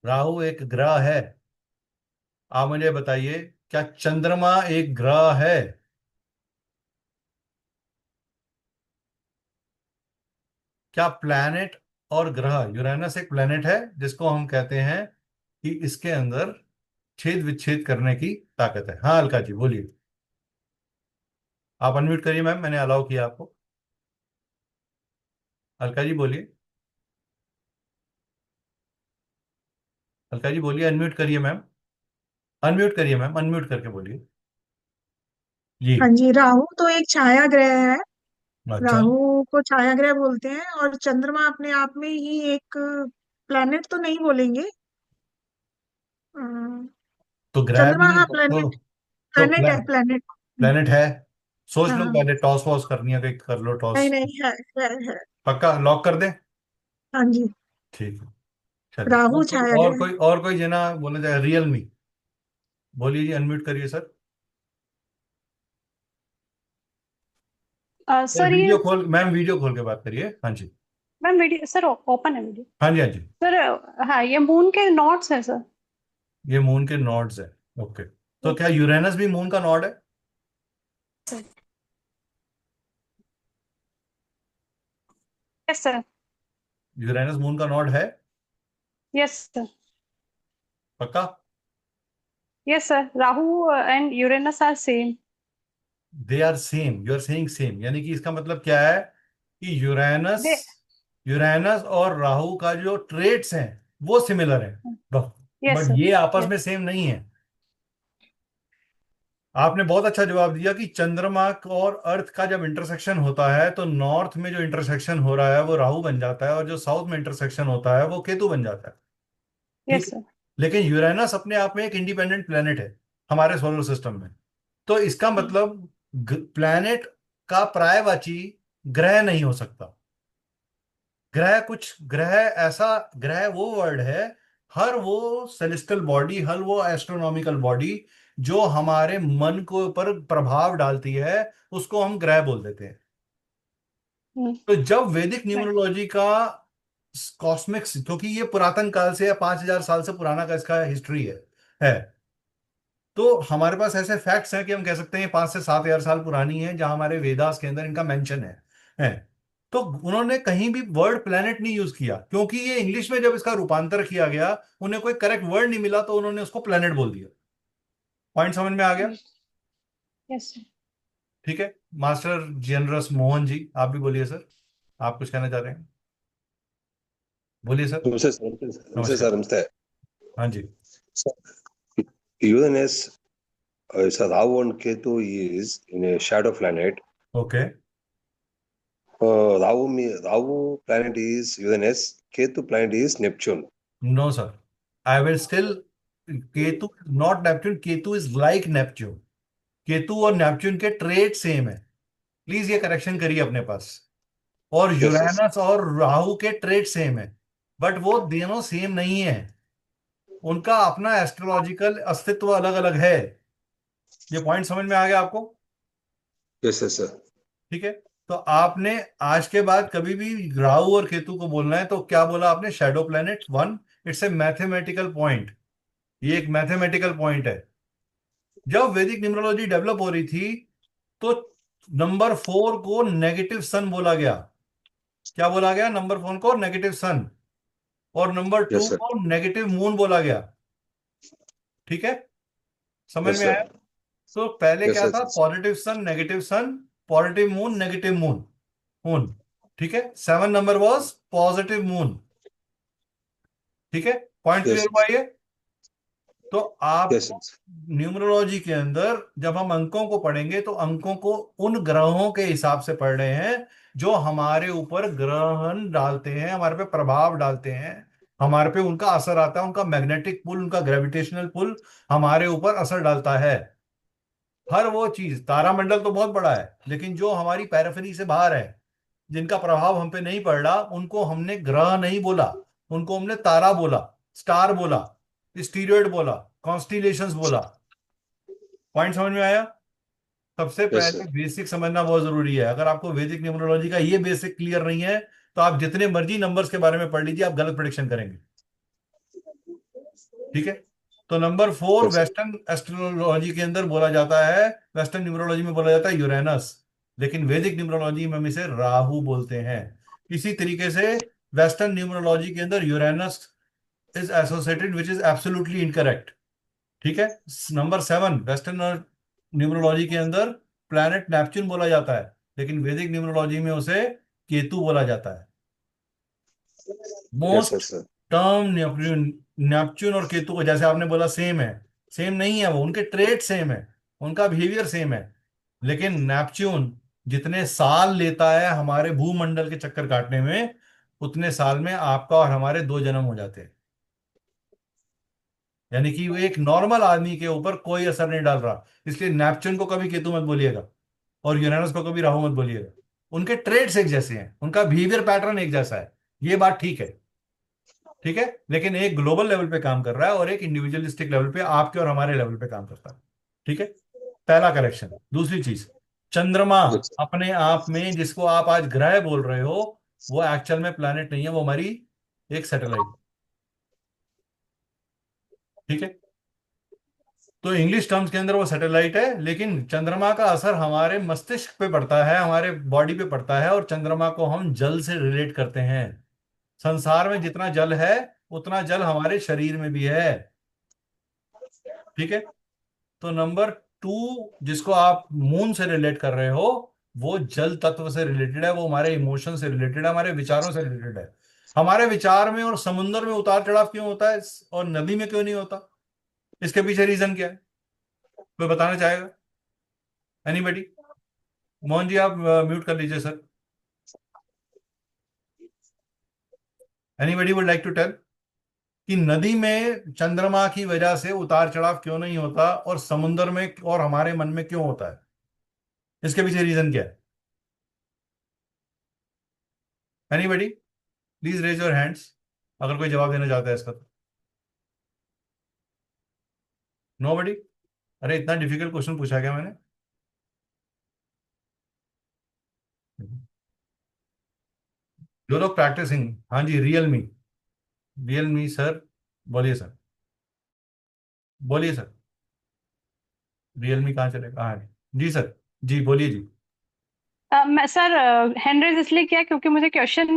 राहु एक ग्रह है? आप मुझे बताइए, क्या चंद्रमा एक ग्रह है? क्या प्लैनेट और ग्रह, यूरेनस एक प्लैनेट है जिसको हम कहते हैं कि इसके अंदर छेद विच्छेद करने की ताकत है? हाँ अलका जी बोलिए, आप अनम्यूट करिए मैम, मैंने अलाउ किया आपको। अलका जी बोलिए, अलका जी बोलिए, अनम्यूट करिए मैम, अनम्यूट करिए मैम, अनम्यूट करके बोलिए जी। हाँ जी, राहु तो एक छाया ग्रह है। अच्छा, राहु को छाया ग्रह बोलते हैं। और चंद्रमा अपने आप में ही एक प्लेनेट तो नहीं बोलेंगे। अम, तो ग्रह भी चंद्रमा, नहीं हाँ तो प्लेनेट, तो प्लेनेट है प्लेनेट। प्लेनेट है। सोच लो, हाँ, पहले टॉस वॉस करनी है तो कर लो नहीं टॉस। नहीं, है। पक्का लॉक कर दें? हाँ जी, ठीक है, चलिए। राहु छाया ग्रह है। और कोई जना बोलना चाहे? रियल मी बोलिए जी, अनम्यूट करिए सर। सर सर ये वीडियो खोल, मैम वीडियो खोल के बात करिए। हाँ जी, मैम वीडियो सर ओपन है वीडियो। हाँ जी, हाँ जी। सर हाँ ये मून के नॉट्स है सर। ये मून के नॉड्स है। ओके, तो क्या यूरेनस भी मून का नॉड है? Yes sir. यूरेनस मून का नॉड है? Yes sir. पक्का? Yes sir, Rahu and Uranus are same. They are same, you are saying same, यानी कि इसका मतलब क्या है कि यूरेनस, दे यूरेनस और राहु का जो ट्रेट्स हैं वो सिमिलर हैं, यस बट सर। ये आपस यस में सेम नहीं है। आपने बहुत अच्छा जवाब दिया कि चंद्रमा और अर्थ का जब इंटरसेक्शन होता है तो नॉर्थ में जो इंटरसेक्शन हो रहा है वो राहु बन जाता है, और जो साउथ में इंटरसेक्शन होता है वो केतु बन जाता है। ठीक यस है। सर। लेकिन यूरेनस अपने आप में एक इंडिपेंडेंट प्लेनेट है हमारे सोलर सिस्टम में। तो इसका मतलब प्लेनेट का पर्यायवाची ग्रह नहीं हो सकता। ग्रह कुछ ग्रह ऐसा, ग्रह वो वर्ड है, हर वो सेलेस्टियल बॉडी, हर वो एस्ट्रोनॉमिकल बॉडी जो हमारे मन को ऊपर प्रभाव डालती है उसको हम ग्रह बोल देते हैं। तो जब वैदिक न्यूमरोलॉजी का कॉस्मिक्स, क्योंकि ये पुरातन काल से या 5,000 साल से पुराना का इसका हिस्ट्री है, तो हमारे पास ऐसे फैक्ट्स हैं कि हम कह सकते हैं 5 से 7 हजार साल पुरानी है, जहां हमारे वेदास के अंदर इनका मेंशन है। तो उन्होंने कहीं भी वर्ड प्लेनेट नहीं यूज किया, क्योंकि ये इंग्लिश में जब इसका रूपांतर किया गया उन्हें कोई करेक्ट वर्ड नहीं मिला, तो उन्होंने उसको प्लेनेट बोल दिया। पॉइंट समझ में आ गया? Yes sir. ठीक है। मास्टर जनरस मोहन जी, आप भी बोलिए सर, आप कुछ कहना चाह रहे हैं? बोलिए सर। नमस्ते सर, नमस्ते नमस्कार। सर, नमस्ते हाँ जी। Uranus, so Rahu and Ketu is in a shadow planet. Okay. Rahu planet is Uranus, Ketu planet is Neptune. No sir, I will still, Ketu not Neptune, Ketu is like Neptune. Ketu और नेपच्यून के ट्रेड सेम है, प्लीज ये करेक्शन करिए अपने पास। और Yes, yes, यूरेनस और राहु के ट्रेड सेम है, बट वो दोनों सेम नहीं है, उनका अपना एस्ट्रोलॉजिकल अस्तित्व अलग अलग है। ये पॉइंट समझ में आ गया आपको? yes, yes, sir. ठीक है। तो आपने आज के बाद कभी भी राहु और केतु को बोलना है तो क्या बोला आपने? Shadow planet one. It's a mathematical point, ये एक मैथमेटिकल पॉइंट है। जब वैदिक न्यूमरोलॉजी डेवलप हो रही थी तो नंबर 4 को नेगेटिव सन बोला गया। क्या बोला गया? नंबर 4 को नेगेटिव सन, और नंबर 2 Yes, sir. को नेगेटिव मून बोला गया। ठीक है, समझ Yes, में sir. आया? तो पहले Yes, क्या yes, था? yes. Positive sun, negative sun, positive moon, negative moon, moon. ठीक है, 7 नंबर वॉज पॉजिटिव मून। ठीक है, पॉइंट क्लियर Yes, हुआ ये? तो आप yes, yes. न्यूमरोलॉजी के अंदर जब हम अंकों को पढ़ेंगे तो अंकों को उन ग्रहों के हिसाब से पढ़ रहे हैं जो हमारे ऊपर ग्रहण डालते हैं, हमारे पे प्रभाव डालते हैं, हमारे पे उनका असर आता है, उनका मैग्नेटिक पुल, उनका ग्रेविटेशनल पुल हमारे ऊपर असर डालता है। हर वो चीज, तारामंडल तो बहुत बड़ा है, लेकिन जो हमारी पैराफेरी से बाहर है, जिनका प्रभाव हम पे नहीं पड़ रहा, उनको हमने ग्रह नहीं बोला, उनको हमने तारा बोला, स्टार बोला, स्टीरियड बोला, कॉन्स्टिलेशंस बोला। पॉइंट समझ में आया? सबसे Yes, sir. पहले बेसिक समझना बहुत जरूरी है। अगर आपको वैदिक न्यूमरोलॉजी का ये बेसिक क्लियर नहीं है तो आप जितने मर्जी नंबर्स के बारे में पढ़ लीजिए, आप गलत प्रेडिक्शन करेंगे। ठीक है। तो number 4 Yes, sir. Western astrology के अंदर बोला जाता है, वेस्टर्न न्यूमरोलॉजी में बोला जाता है यूरेनस, लेकिन वैदिक न्यूमरोलॉजी में हम इसे राहु बोलते हैं। इसी तरीके से वेस्टर्न न्यूमरोलॉजी के अंदर Uranus is associated, which is absolutely incorrect. ठीक है। नंबर 7 वेस्टर्न न्यूमरोलॉजी के अंदर प्लैनेट नेपच्यून बोला जाता है, लेकिन वैदिक न्यूमरोलॉजी में उसे केतु बोला जाता है। Yes, most yes, sir. Term Neptune, Neptune और केतु को जैसे आपने बोला सेम है, सेम नहीं है, वो उनके ट्रेट सेम है, उनका बिहेवियर सेम है, लेकिन नेपच्यून जितने साल लेता है हमारे भूमंडल के चक्कर काटने में, उतने साल में आपका और हमारे 2 जन्म हो जाते हैं। यानी कि वो एक नॉर्मल आदमी के ऊपर कोई असर नहीं डाल रहा। इसलिए नेपच्यून को कभी केतु मत बोलिएगा और यूरेनस को कभी राहु मत बोलिएगा। उनके ट्रेड्स एक जैसे हैं, उनका बिहेवियर पैटर्न एक जैसा है, ये बात ठीक है। ठीक है, लेकिन एक ग्लोबल लेवल पे काम कर रहा है और एक इंडिविजुअलिस्टिक लेवल पे, आपके और हमारे लेवल पे काम करता है। ठीक है, पहला करेक्शन। दूसरी चीज, चंद्रमा Yes, sir. अपने आप में, जिसको आप आज ग्रह बोल रहे हो, वो एक्चुअल में प्लैनेट नहीं है, वो हमारी एक सैटेलाइट। ठीक है, तो इंग्लिश टर्म्स के अंदर वो सैटेलाइट है, लेकिन चंद्रमा का असर हमारे मस्तिष्क पे पड़ता है, हमारे बॉडी पे पड़ता है, और चंद्रमा को हम जल से रिलेट करते हैं। संसार में जितना जल है उतना जल हमारे शरीर में भी है। ठीक है, तो नंबर 2 जिसको आप मून से रिलेट कर रहे हो, वो जल तत्व से रिलेटेड है, वो हमारे इमोशन से रिलेटेड है, हमारे विचारों से रिलेटेड है। हमारे विचार में और समुद्र में उतार चढ़ाव क्यों होता है और नदी में क्यों नहीं होता? इसके पीछे रीजन क्या है? कोई बताना चाहेगा? एनीबडी? मोहन जी आप म्यूट कर लीजिए sir. Anybody would like to tell कि नदी में चंद्रमा की वजह से उतार चढ़ाव क्यों नहीं होता और समुद्र में और हमारे मन में क्यों होता है? इसके पीछे रीजन क्या है? Anybody please raise your hands अगर कोई जवाब देना चाहता है इसका तो। नोबडी? अरे इतना डिफिकल्ट क्वेश्चन पूछा क्या मैंने? जो लोग प्रैक्टिसिंग, हाँ जी, रियल मी सर, बोलिए सर, बोलिए सर। रियल मी कहाँ चलेगा? हाँ जी सर, जी बोलिए जी। मैं सर हैंड रेज इसलिए किया क्योंकि मुझे क्वेश्चन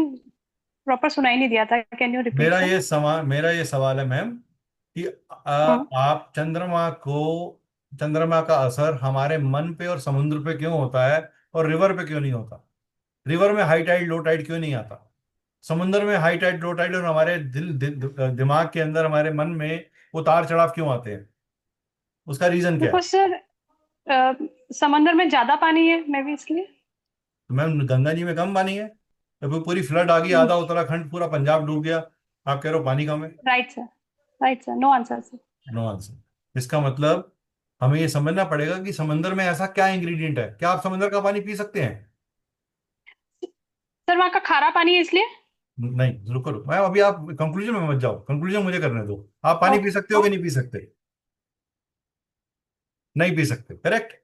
प्रॉपर सुनाई नहीं दिया था। Can you repeat sir? मेरा ये सवाल है मैम कि आप चंद्रमा का असर हमारे मन पे और समुद्र पे क्यों होता है और रिवर पे क्यों नहीं होता? रिवर में हाई टाइड लो टाइड क्यों नहीं आता? समुद्र में हाई टाइड लो टाइड और हमारे दिमाग के अंदर, हमारे मन में उतार चढ़ाव क्यों आते हैं? उसका रीजन क्या है? बिकॉज सर समंदर में ज्यादा पानी है, मे बी इसलिए। तो मैम गंगा जी में कम पानी है? तो पूरी फ्लड आ गई, आधा उत्तराखंड पूरा पंजाब डूब गया, आप कह रहे हो पानी कम है? Right sir, no answer sir. No answer. इसका मतलब हमें ये समझना पड़ेगा कि समंदर में ऐसा क्या इंग्रेडिएंट है। क्या आप समंदर का पानी पी सकते हैं? सर वहाँ का खारा पानी है इसलिए। नहीं, रुको रुको मैम, अभी आप कंक्लूजन में मत जाओ, कंक्लूजन मुझे करने दो। आप पानी पी सकते हो कि नहीं पी सकते? नहीं पी सकते, करेक्ट।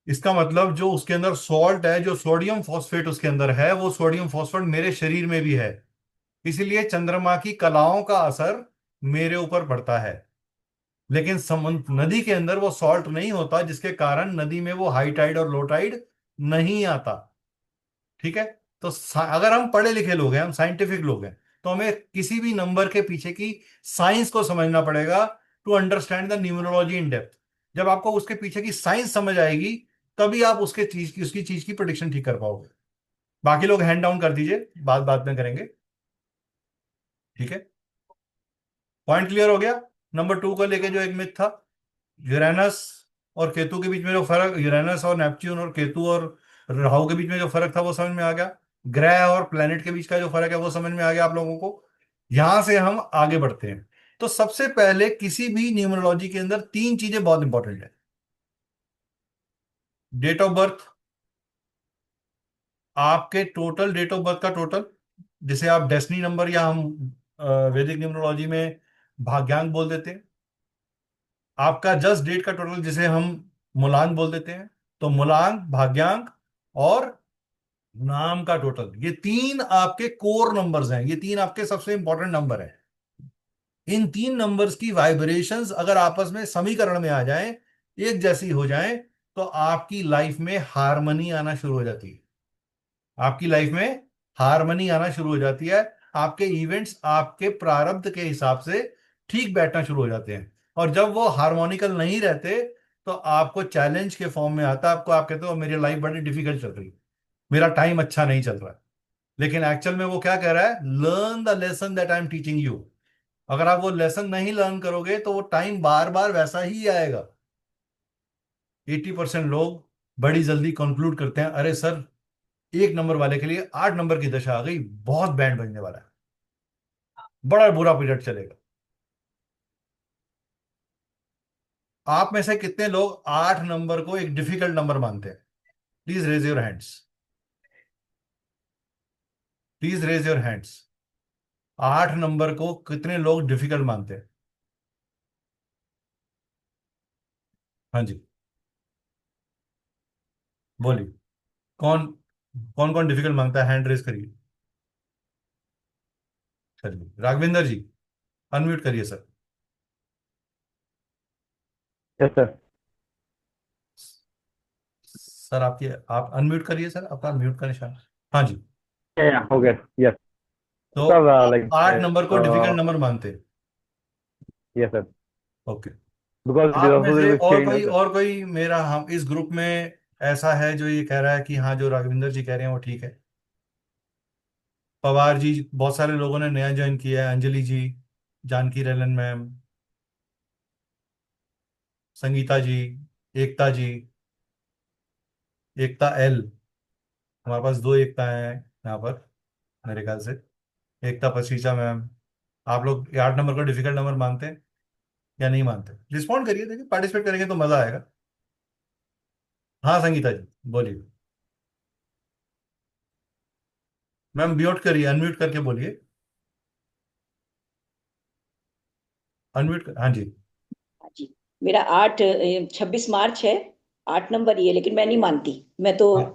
इसका मतलब जो उसके अंदर सॉल्ट है, जो सोडियम फॉस्फेट उसके अंदर है, वो सोडियम फॉस्फेट मेरे शरीर में भी है। इसीलिए चंद्रमा की कलाओं का असर मेरे ऊपर पड़ता है। लेकिन नदी के अंदर वो सॉल्ट नहीं होता, जिसके कारण नदी में वो हाई टाइड और लो टाइड नहीं आता। ठीक है? तो अगर हम पढ़े लिखे लोग हैं, हम साइंटिफिक लोग हैं, तो हमें किसी भी नंबर के पीछे की साइंस को समझना पड़ेगा to understand the numerology in depth. जब आपको उसके पीछे की साइंस समझ आएगी, तभी आप उसकी चीज की प्रोडिक्शन ठीक कर पाओगे। बाकी लोग हैंड डाउन कर दीजिए, बात बात में करेंगे। ठीक है? पॉइंट क्लियर हो गया? नंबर 2 को लेके जो एक मिथ था, यूरेनस और केतु के बीच में जो फर्क, यूरेनस और नेपच्यून और केतु और राहु के बीच में जो फर्क था वो समझ में आ गया। ग्रह और प्लेनेट के बीच का जो फर्क है वो समझ में आ गया आप लोगों को। यहां से हम आगे बढ़ते हैं। तो सबसे पहले किसी भी न्यूमरोलॉजी के अंदर 3 चीजें बहुत इंपॉर्टेंट है। डेट ऑफ बर्थ, आपके टोटल डेट ऑफ बर्थ का टोटल, जिसे आप डेस्टिनी नंबर या हम वैदिक न्यूमरोलॉजी में भाग्यांक बोल देते हैं। आपका जस्ट डेट का टोटल, जिसे हम मूलांक बोल देते हैं। तो मूलांक, भाग्यांक और नाम का टोटल, ये 3 आपके कोर नंबर्स हैं, ये 3 आपके सबसे इंपॉर्टेंट नंबर हैं। इन 3 नंबर्स की वाइब्रेशंस अगर आपस में समीकरण में आ जाएं, एक जैसी हो जाएं, तो आपकी लाइफ में हार्मनी आना शुरू हो जाती है। आपकी लाइफ में हार्मनी आना शुरू हो जाती है। आपके इवेंट्स आपके प्रारब्ध के हिसाब से ठीक बैठना शुरू हो जाते हैं। और जब वो हार्मोनिकल नहीं रहते, तो आपको चैलेंज के फॉर्म में आता है। आप कहते हो मेरी लाइफ बड़ी डिफिकल्ट चल रही है, मेरा टाइम अच्छा नहीं चल रहा है। लेकिन एक्चुअल में वो क्या कह रहा है? Learn the lesson that I am teaching you. अगर आप वो लेसन नहीं लर्न करोगे, तो वो टाइम बार बार वैसा ही आएगा। 80% लोग बड़ी जल्दी कंक्लूड करते हैं, अरे सर 1 नंबर वाले के लिए 8 नंबर की दशा आ गई, बहुत बैंड बजने वाला है, बड़ा बुरा पीरियड चलेगा। आप में से कितने लोग 8 नंबर को एक डिफिकल्ट नंबर मानते हैं? Please raise your hands, please raise your hands. 8 number को कितने लोग डिफिकल्ट मानते हैं? हाँ जी, बोलिए। कौन कौन कौन डिफिकल्ट मांगता है? हैंड रेज करिए। चलिए, राघविंदर जी अनम्यूट करिए सर। Yes sir. सर आप अनम्यूट करिए सर, आपका म्यूट का निशान। हाँ जी। हो गया। यस तो सर, आप लाइक 8 नंबर को डिफिकल्ट नंबर मानते हैं? Yes sir, okay. Because it is आप में ऑल्सो से देयर और स्केलिंग ना कोई सर। और कोई मेरा, हम इस ग्रुप में ऐसा है जो ये कह रहा है कि हाँ जो राघविंदर जी कह रहे हैं वो ठीक है? पवार जी, बहुत सारे लोगों ने नया ज्वाइन किया है, अंजलि जी, जानकी रेलन मैम, संगीता जी, एकता जी, एकता एल, हमारे पास दो एकता हैं यहाँ पर मेरे ख्याल से। एकता पसीचा मैम, आप लोग ये 8 नंबर को डिफिकल्ट नंबर मानते हैं या नहीं मानते? रिस्पॉन्ड करिए, देखिए पार्टिसिपेट करेंगे तो मजा आएगा। हाँ संगीता जी बोलिए। मैम म्यूट करिए, अनम्यूट करके बोलिए। अनम्यूट कर, हाँ जी। हाँ जी, मेरा 26 मार्च है, 8 नंबर ही है, लेकिन मैं नहीं मानती, मैं तो हाँ,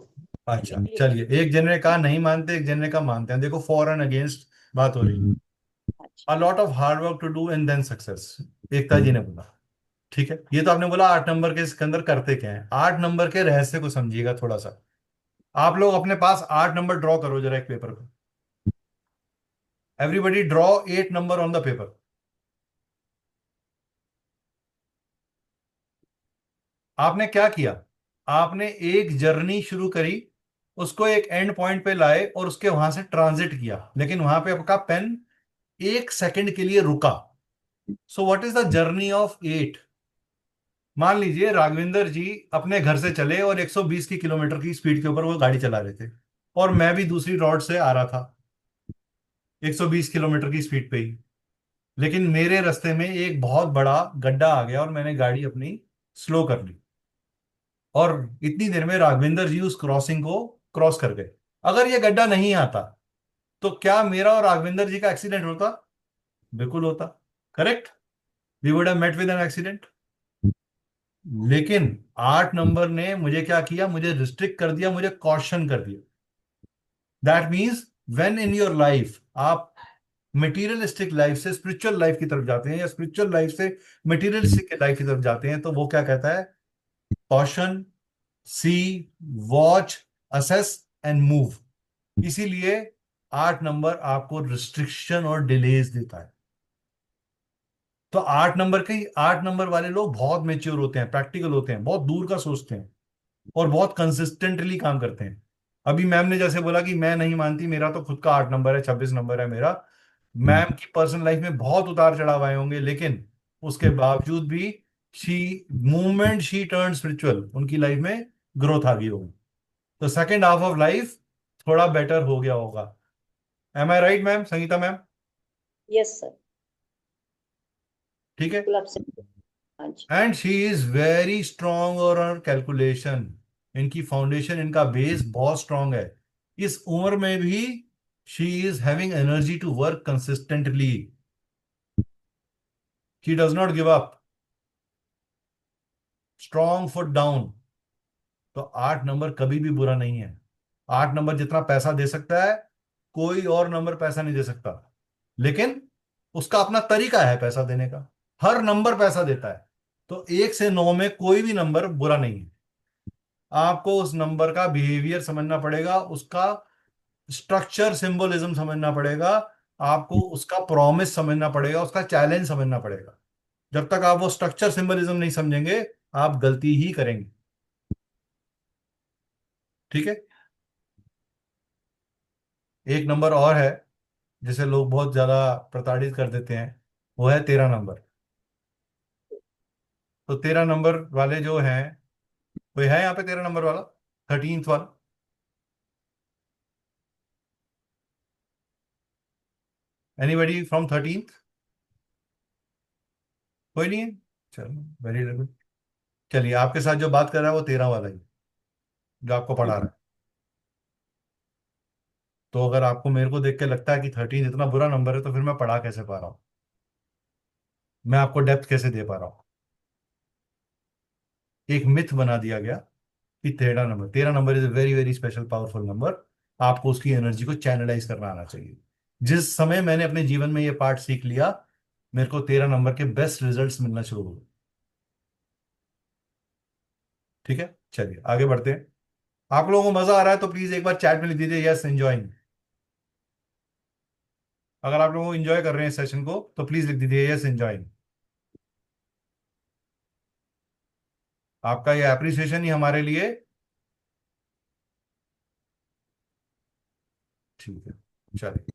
अच्छा चलिए, एक जन ने कहा नहीं मानते, एक जन ने कहा मानते हैं। देखो फॉर एंड अगेंस्ट बात हो रही है। A lot of hard work to do and then success, Ekta ji ने बोला। ठीक है, ये तो आपने बोला 8 नंबर के इसके अंदर करते क्या है। 8 नंबर के रहस्य को समझिएगा थोड़ा सा। आप लोग अपने पास 8 नंबर ड्रॉ करो जरा एक पेपर पे। Everybody draw 8 number on the paper. आपने क्या किया, आपने एक जर्नी शुरू करी, उसको एक एंड पॉइंट पे लाए और उसके वहां से ट्रांजिट किया, लेकिन वहां पे आपका पेन 1 सेकंड के लिए रुका। So what is the journey of 8? मान लीजिए राघविंदर जी अपने घर से चले और 120 की किलोमीटर की स्पीड के ऊपर वो गाड़ी चला रहे थे, और मैं भी दूसरी रोड से आ रहा था 120 किलोमीटर की स्पीड पे ही, लेकिन मेरे रास्ते में एक बहुत बड़ा गड्ढा आ गया और मैंने गाड़ी अपनी स्लो कर ली, और इतनी देर में राघविंदर जी उस क्रॉसिंग को क्रॉस कर गए। अगर ये गड्ढा नहीं आता तो क्या मेरा और राघविंदर जी का एक्सीडेंट होता? बिल्कुल होता। Correct, we would have met with an accident. लेकिन 8 नंबर ने मुझे क्या किया, मुझे रिस्ट्रिक्ट कर दिया, मुझे कॉशन कर दिया। That means when in your life आप मटेरियलिस्टिक लाइफ से स्पिरिचुअल लाइफ की तरफ जाते हैं, या स्पिरिचुअल लाइफ से मटेरियलिस्टिक लाइफ की तरफ जाते हैं, तो वो क्या कहता है? Caution, see, watch, assess and move. इसीलिए 8 नंबर आपको रिस्ट्रिक्शन और डिलेज देता है। तो 8 नंबर वाले लोग बहुत मेच्योर होते हैं, प्रैक्टिकल होते हैं, बहुत दूर का सोचते हैं और बहुत कंसिस्टेंटली काम करते हैं। अभी मैम ने जैसे बोला कि मैं नहीं मानती, मेरा तो खुद का 8 नंबर है, 26 नंबर है मेरा। मैम की पर्सनल लाइफ में बहुत उतार चढ़ाव आए होंगे, लेकिन उसके बावजूद भी she movement she turn spiritual, उनकी लाइफ में ग्रोथ आ गई होगी। तो सेकेंड हाफ ऑफ लाइफ थोड़ा बेटर हो गया होगा। Am I right ma'am, Sangeeta ma'am? Yes sir, ठीक है। बिल्कुल आपसे। हाँ जी। And she is very strong और कैलकुलेशन, इनकी फाउंडेशन, इनका बेस बहुत स्ट्रांग है। इस उम्र में भी she is having energy to work consistently, she does not give up, strong foot down. तो 8 नंबर कभी भी बुरा नहीं है। 8 नंबर जितना पैसा दे सकता है, कोई और नंबर पैसा नहीं दे सकता, लेकिन उसका अपना तरीका है पैसा देने का। हर नंबर पैसा देता है, तो 1 से 9 में कोई भी नंबर बुरा नहीं है। आपको उस नंबर का बिहेवियर समझना पड़ेगा, उसका स्ट्रक्चर सिंबलिज्म समझना पड़ेगा, आपको उसका प्रॉमिस समझना पड़ेगा, उसका चैलेंज समझना पड़ेगा। जब तक आप वो स्ट्रक्चर सिंबलिज्म नहीं समझेंगे, आप गलती ही करेंगे। ठीक है। एक नंबर और है जिसे लोग बहुत ज्यादा प्रताड़ित कर देते हैं, वो है 13 नंबर। तो 13 नंबर वाले जो हैं, कोई है यहाँ पे 13 नंबर वाला, 13th वाला? Anybody from 13th? कोई नहीं है? चलो वेरी गुड। चलिए, आपके साथ जो बात कर रहा है वो 13 वाला ही, जो आपको पढ़ा रहा है। तो अगर आपको मेरे को देख के लगता है कि 13 इतना बुरा नंबर है, तो फिर मैं पढ़ा कैसे पा रहा हूँ, मैं आपको डेप्थ कैसे दे पा रहा हूँ? एक मिथ बना दिया गया कि 13 number is a very very special powerful number, आपको उसकी एनर्जी को चैनलाइज करना आना चाहिए। जिस समय मैंने अपने जीवन में ये पार्ट सीख लिया, मेरे को 13 नंबर के बेस्ट रिजल्ट्स मिलना शुरू हो गए। ठीक है, चलिए आगे बढ़ते हैं। आप लोगों को मजा आ रहा है तो प्लीज एक बार चैट में लिख दीजिए यस एंजॉइंग। अगर आप लोगों को एंजॉय कर रहे हैं सेशन को तो प्लीज लिख दीजिए यस एंजॉइंग। आपका ये अप्रिसिएशन ही हमारे लिए। ठीक है, चलिए।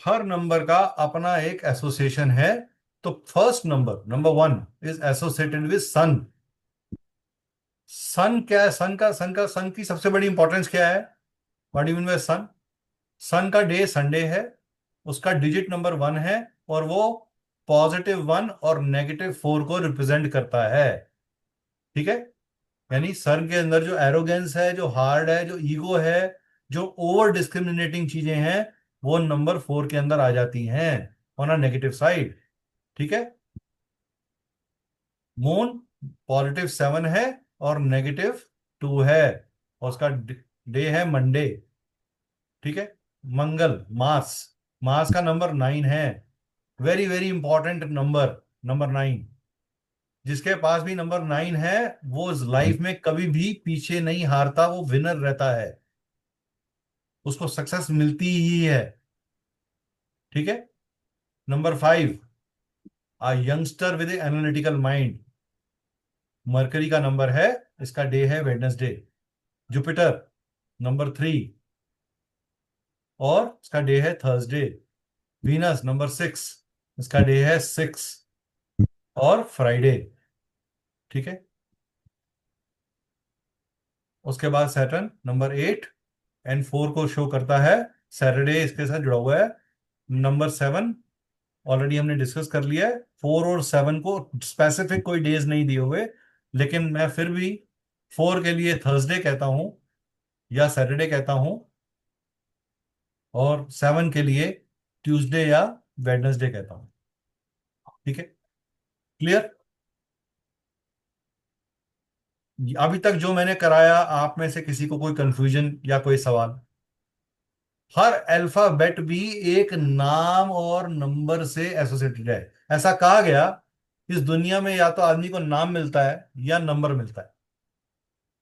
हर नंबर का अपना एक एसोसिएशन है। तो first number 1 is associated with sun. Sun क्या है? सन की सबसे बड़ी इंपॉर्टेंस क्या है? What do you mean by sun? Sun का डे संडे है, उसका डिजिट नंबर 1 है, और वो +1 और -4 को रिप्रेजेंट करता है। ठीक है? यानी सर के अंदर जो एरोगेंस है, जो हार्ड है, जो ईगो है, जो ओवर डिस्क्रिमिनेटिंग चीजें हैं, वो नंबर 4 के अंदर आ जाती हैं ऑन अ नेगेटिव साइड। ठीक है? मून +7 है और -2 है, और उसका डे है मंडे। ठीक है? मंगल, मार्स, मार्स का नंबर 9 है। Very very important number 9। जिसके पास भी नंबर 9 है वो लाइफ में कभी भी पीछे नहीं हारता, वो विनर रहता है, उसको सक्सेस मिलती ही है। ठीक है? Number 5, a youngster with analytical mind. Mercury का नंबर है, इसका डे है वेडनेसडे। जुपिटर नंबर 3, और इसका डे है थर्सडे। वीनस नंबर 6, इसका डे है 6 और फ्राइडे। ठीक है? उसके बाद सैटर्न नंबर 8 एंड 4 को शो करता है। सैटरडे इसके साथ जुड़ा हुआ है। नंबर 7 ऑलरेडी हमने डिस्कस कर लिया है। 4 और 7 को स्पेसिफिक कोई डेज नहीं दिए हुए, लेकिन मैं फिर भी 4 के लिए थर्सडे कहता हूं या सैटरडे कहता हूं, और 7 के लिए ट्यूसडे या वेडनेसडे कहता हूं। ठीक है? क्लियर? अभी तक जो मैंने कराया, आप में से किसी को कोई कंफ्यूजन या कोई सवाल? हर अल्फाबेट भी एक नाम और नंबर से एसोसिएटेड है। ऐसा कहा गया, इस दुनिया में या तो आदमी को नाम मिलता है या नंबर मिलता है।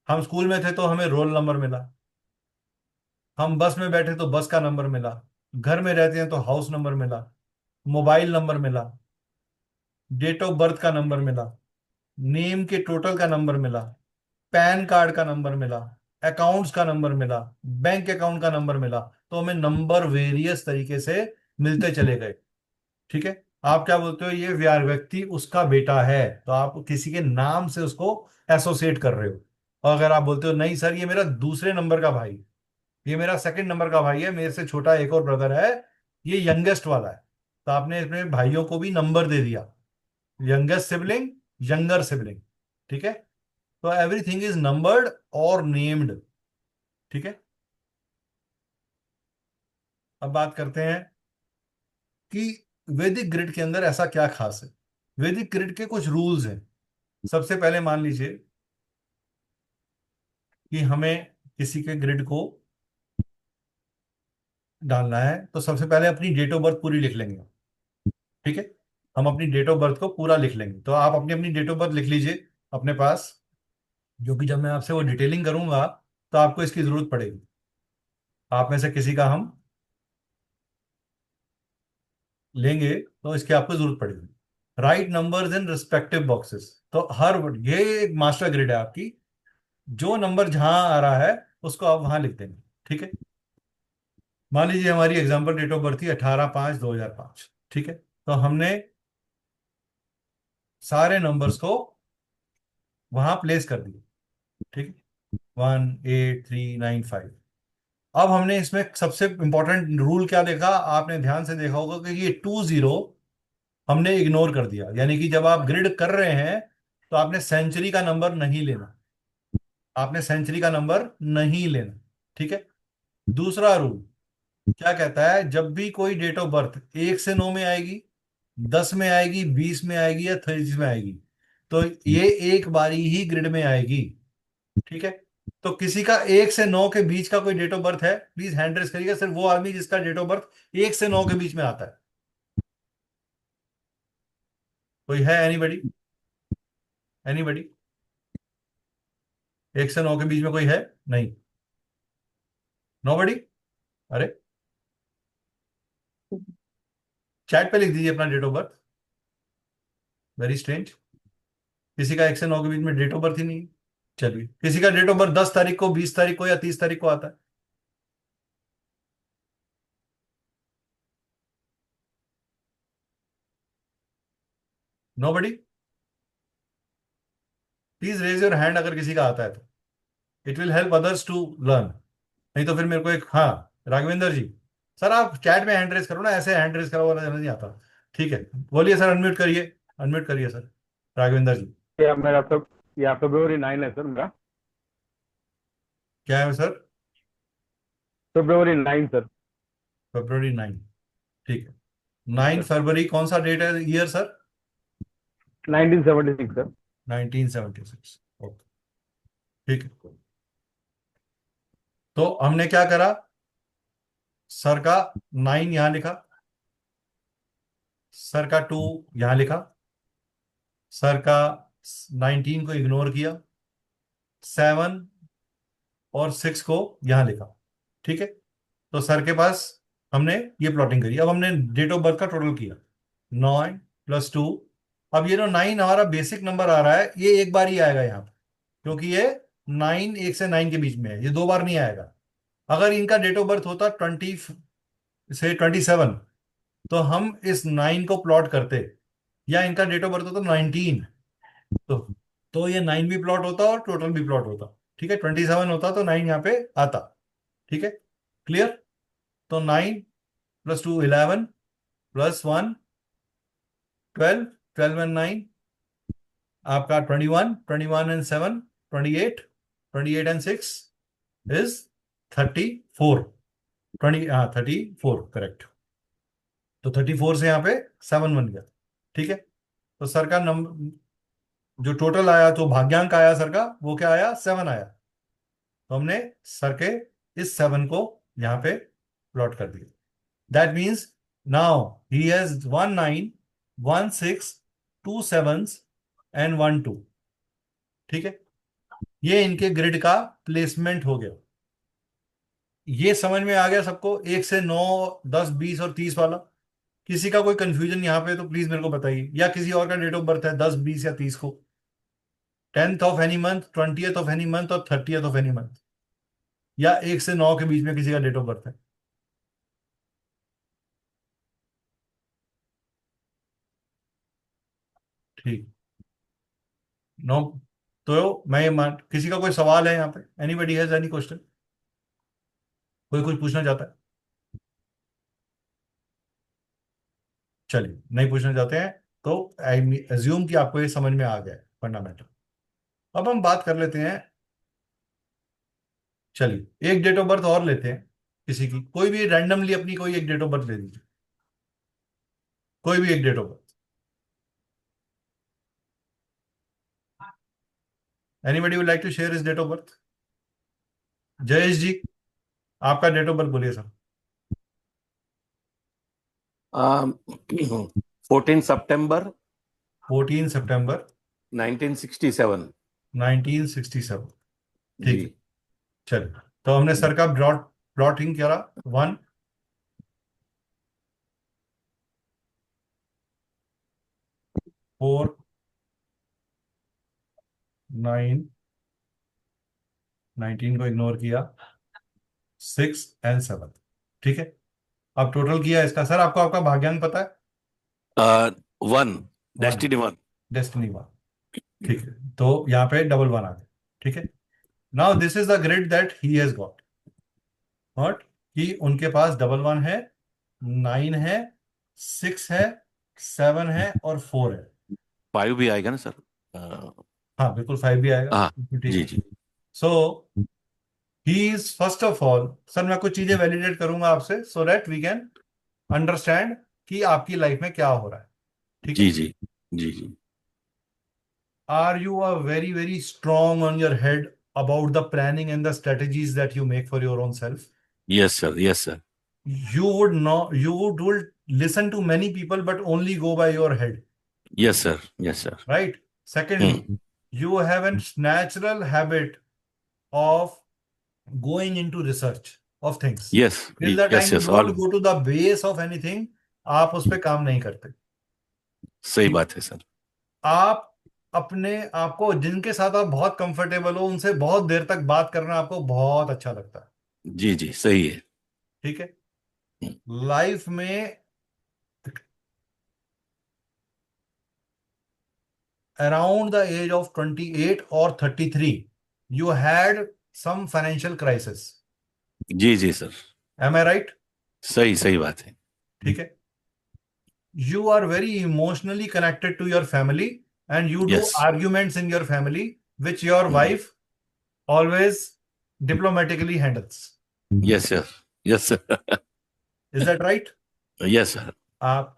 हम स्कूल में थे तो हमें रोल नंबर मिला, हम बस में बैठे तो बस का नंबर मिला, घर में रहते हैं तो हाउस नंबर मिला, मोबाइल नंबर मिला, डेट ऑफ बर्थ का नंबर मिला, नेम के टोटल का नंबर मिला, पैन कार्ड का नंबर मिला, अकाउंट्स का नंबर मिला, बैंक अकाउंट का नंबर मिला। तो हमें नंबर वेरियस तरीके से मिलते चले गए। ठीक है? आप क्या बोलते हो? ये व्यक्ति उसका बेटा है, तो आप किसी के नाम से उसको एसोसिएट कर रहे हो। और अगर आप बोलते हो नहीं सर, ये मेरा दूसरे नंबर का भाई, ये मेरा सेकंड नंबर का भाई है, मेरे से छोटा एक और ब्रदर है, ये यंगेस्ट वाला है, तो आपने अपने भाइयों को भी नंबर दे दिया। Youngest sibling, younger sibling. ठीक है? तो एवरीथिंग इज नंबर्ड और नेम्ड। ठीक है? अब बात करते हैं कि वैदिक ग्रिड के अंदर ऐसा क्या खास है। वैदिक ग्रिड के कुछ रूल्स हैं। सबसे पहले मान लीजिए कि हमें किसी के ग्रिड को डालना है, तो सबसे पहले अपनी डेट ऑफ बर्थ पूरी लिख लेंगे। ठीक है? हम अपनी डेट ऑफ बर्थ को पूरा लिख लेंगे। तो आप अपनी अपनी डेट ऑफ बर्थ लिख लीजिए अपने पास, जो कि जब मैं आपसे वो डिटेलिंग करूंगा तो आपको इसकी जरूरत पड़ेगी। आप में से किसी का हम लेंगे तो इसकी आपको जरूरत पड़ेगी। Right numbers in respective boxes. तो ये एक मास्टर ग्रिड है आपकी, जो नंबर जहां आ रहा है उसको आप वहां लिख देंगे। ठीक है? मान लीजिए हमारी एग्जांपल डेट ऑफ बर्थ थी 18/5/2005। ठीक है? तो हमने सारे नंबर्स को वहां प्लेस कर दिए। ठीक है? 1 8 3 9 5। अब हमने इसमें सबसे इंपॉर्टेंट रूल क्या देखा, आपने ध्यान से देखा होगा कि ये 20 हमने इग्नोर कर दिया। यानी कि जब आप ग्रिड कर रहे हैं तो आपने सेंचुरी का नंबर नहीं लेना, आपने सेंचुरी का नंबर नहीं लेना। ठीक है? दूसरा रूल क्या कहता है, जब भी कोई डेट ऑफ बर्थ 1 से 9 में आएगी, 10 में आएगी, 20 में आएगी या 30 में आएगी, तो ये एक बारी ही ग्रिड में आएगी। ठीक है? तो किसी का 1 से 9 के बीच का कोई डेट ऑफ बर्थ है, प्लीज हैंड रेस करिएगा, सिर्फ वो आदमी जिसका डेट ऑफ बर्थ 1 से 9 के बीच में आता है। कोई है? एनीबडी? एनीबडी? 1 से 9 के बीच में कोई है? नहीं? नोबडी? अरे चैट पे लिख दीजिए अपना date of birth. Very strange, किसी का 1 से 9 के बीच में डेट ऑफ बर्थ ही नहीं है। चलिए, किसी का डेट ऑफ बर्थ 10 तारीख को, 20 तारीख को या 30 तारीख को आता है? Nobody? Please raise your hand अगर किसी का आता है तो, it will help others to learn. नहीं तो फिर मेरे को एक, हाँ राघवेंद्र जी, सर आप चैट में हैंड रेज करो ना, ऐसे हैंड रेज करो वाला नहीं आता। ठीक है, बोलिए सर, अनम्यूट करिए सर, राघवेंद्र जी। या February 9 है सर मेरा। क्या है सर? February 9 sir. February 9, ठीक है। 9 फरवरी कौन सा डेट है, ईयर सर? 1976 सर। 1976, ओके, ठीक है। तो हमने क्या करा, सर का 9 यहां लिखा, सर का 2 यहां लिखा, सर का 19 को इग्नोर किया, 7 और 6 को यहां लिखा। ठीक है, तो सर के पास हमने ये प्लॉटिंग करी। अब हमने डेट ऑफ बर्थ का टोटल किया, 9 + 2। अब ये जो 9 हमारा बेसिक नंबर आ रहा है, ये एक बार ही आएगा यहाँ पे, क्योंकि ये 9 1 से 9 के बीच में है, ये 2 बार नहीं आएगा। अगर इनका डेट ऑफ बर्थ होता 27, तो हम इस 9 को प्लॉट करते, या इनका डेट ऑफ बर्थ होता 19, तो ये 9 भी प्लॉट होता और टोटल भी प्लॉट होता। ठीक है, 27 होता तो 9 यहाँ पे आता। ठीक है, क्लियर? तो 9 + 2 11 + 1 12, 12 and 9 आपका 21, 21 and 7 28, 28 and 6 is 34, 34 करेक्ट। तो 34 से यहाँ पे 7 बन गया। ठीक है, तो सर का नंबर जो टोटल आया, तो भाग्यांक आया सर का, वो क्या आया, 7 आया। तो हमने सर के इस 7 को यहाँ पे प्लॉट कर दिया। That means now he has 1 9, 1 6, 2 7 and 1 2। ठीक है, ये इनके ग्रिड का प्लेसमेंट हो गया। ये समझ में आ गया सबको, 1 से 9, 10, 20 और 30 वाला? किसी का कोई कंफ्यूजन यहाँ पे तो प्लीज मेरे को बताइए, या किसी और का डेट ऑफ बर्थ है 10, 20 या 30 को, 10th of any month, 20th of any month और 30th ऑफ एनी मंथ, या 1 से 9 के बीच में किसी का डेट ऑफ बर्थ है? ठीक, नो। तो मैं ये मान, किसी का कोई सवाल है यहाँ पे? Anybody has any question? कोई कुछ पूछना चाहता है? चलिए, नहीं पूछना चाहते हैं तो आई एज्यूम कि आपको ये समझ में आ गया है फंडामेंटल। अब हम बात कर लेते हैं, चलिए एक डेट ऑफ बर्थ और लेते हैं, किसी की, कोई भी रैंडमली अपनी कोई एक डेट ऑफ बर्थ ले लीजिए, कोई भी एक date of birth. Anybody would like to share is date of birth? Jayesh ji, आपका डेट ऑफ बर्थ बोलिए सर। 14 सितंबर 14 सितंबर 1967। 1967, ठीक जी। है। चलिए, तो हमने सर का प्लॉटिंग करा, 1 4 9, 19 को इग्नोर किया, 6 and 7। ठीक है, अब टोटल किया इसका। सर आपको आपका भाग्यांक पता है? 1 डेस्टिनी 1। डेस्टिनी 1, ठीक है, तो यहाँ पे डबल 1 आ गया। ठीक है, now this is the grid that he has got, not कि उनके पास डबल 1 है, 9 है, 6 है, 7 है और 4 है। 5 भी आएगा ना सर? हाँ बिल्कुल, 5 भी आएगा। हाँ, ठीक जी है, जी। So he is first of all, sir मैं कुछ चीजें वैलिडेट करूंगा आपसे, so that we can understand कि आपकी लाइफ में क्या हो रहा है। ठीक है, जी जी जी जी। Are you are very very strong on your head about the planning and the strategies that you make for your own self? Yes sir, yes sir. You would listen to many people but only go by your head, yes sir, yes sir. right? Secondly, you have a natural habit of going into research of things. Yes Till the yes time you yes, don't all go to the base of anything, आप उस पर काम नहीं करते। सही बात है सर। आप अपने आपको, जिनके साथ आप बहुत कंफर्टेबल हो, उनसे बहुत देर तक बात करना आपको बहुत अच्छा लगता है। जी जी, सही है। ठीक है, लाइफ में around the age of 28 or 33 you had some financial crisis. जी जी सर, Am I right? सही सही बात है। ठीक है। You are very emotionally connected to your family and you do Yes. arguments in your family which your wife always diplomatically handles. Yes sir, yes sir, Is that right? Yes sir. आप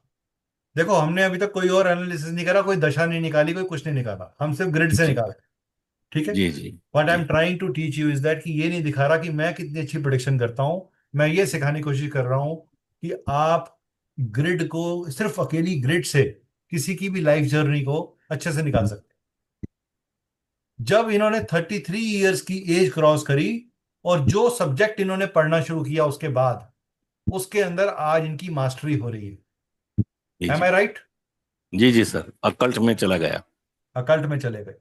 देखो, हमने अभी तक कोई और एनालिसिस नहीं करा, कोई दशा नहीं निकाली, कोई कुछ नहीं निकाला, हम सिर्फ ग्रिड से जी निकाले। ठीक है। जी जी व्हाट आई जी। Am trying to teach you is that कि ये नहीं दिखा रहा कि मैं कितनी अच्छी प्रोडिक्शन करता हूं, मैं ये सिखाने की कोशिश कर रहा हूं कि आप ग्रिड को, सिर्फ अकेली ग्रिड से किसी की भी लाइफ जर्नी को अच्छे से निकाल सकते हैं। जब इन्होंने 33 ईयर्स की एज क्रॉस करी और जो सब्जेक्ट इन्होंने पढ़ना शुरू किया उसके बाद, उसके अंदर आज इनकी मास्टरी हो रही है। Am I right? जी जी सर, अकल्ट में चला गया। अकल्ट में चले गए।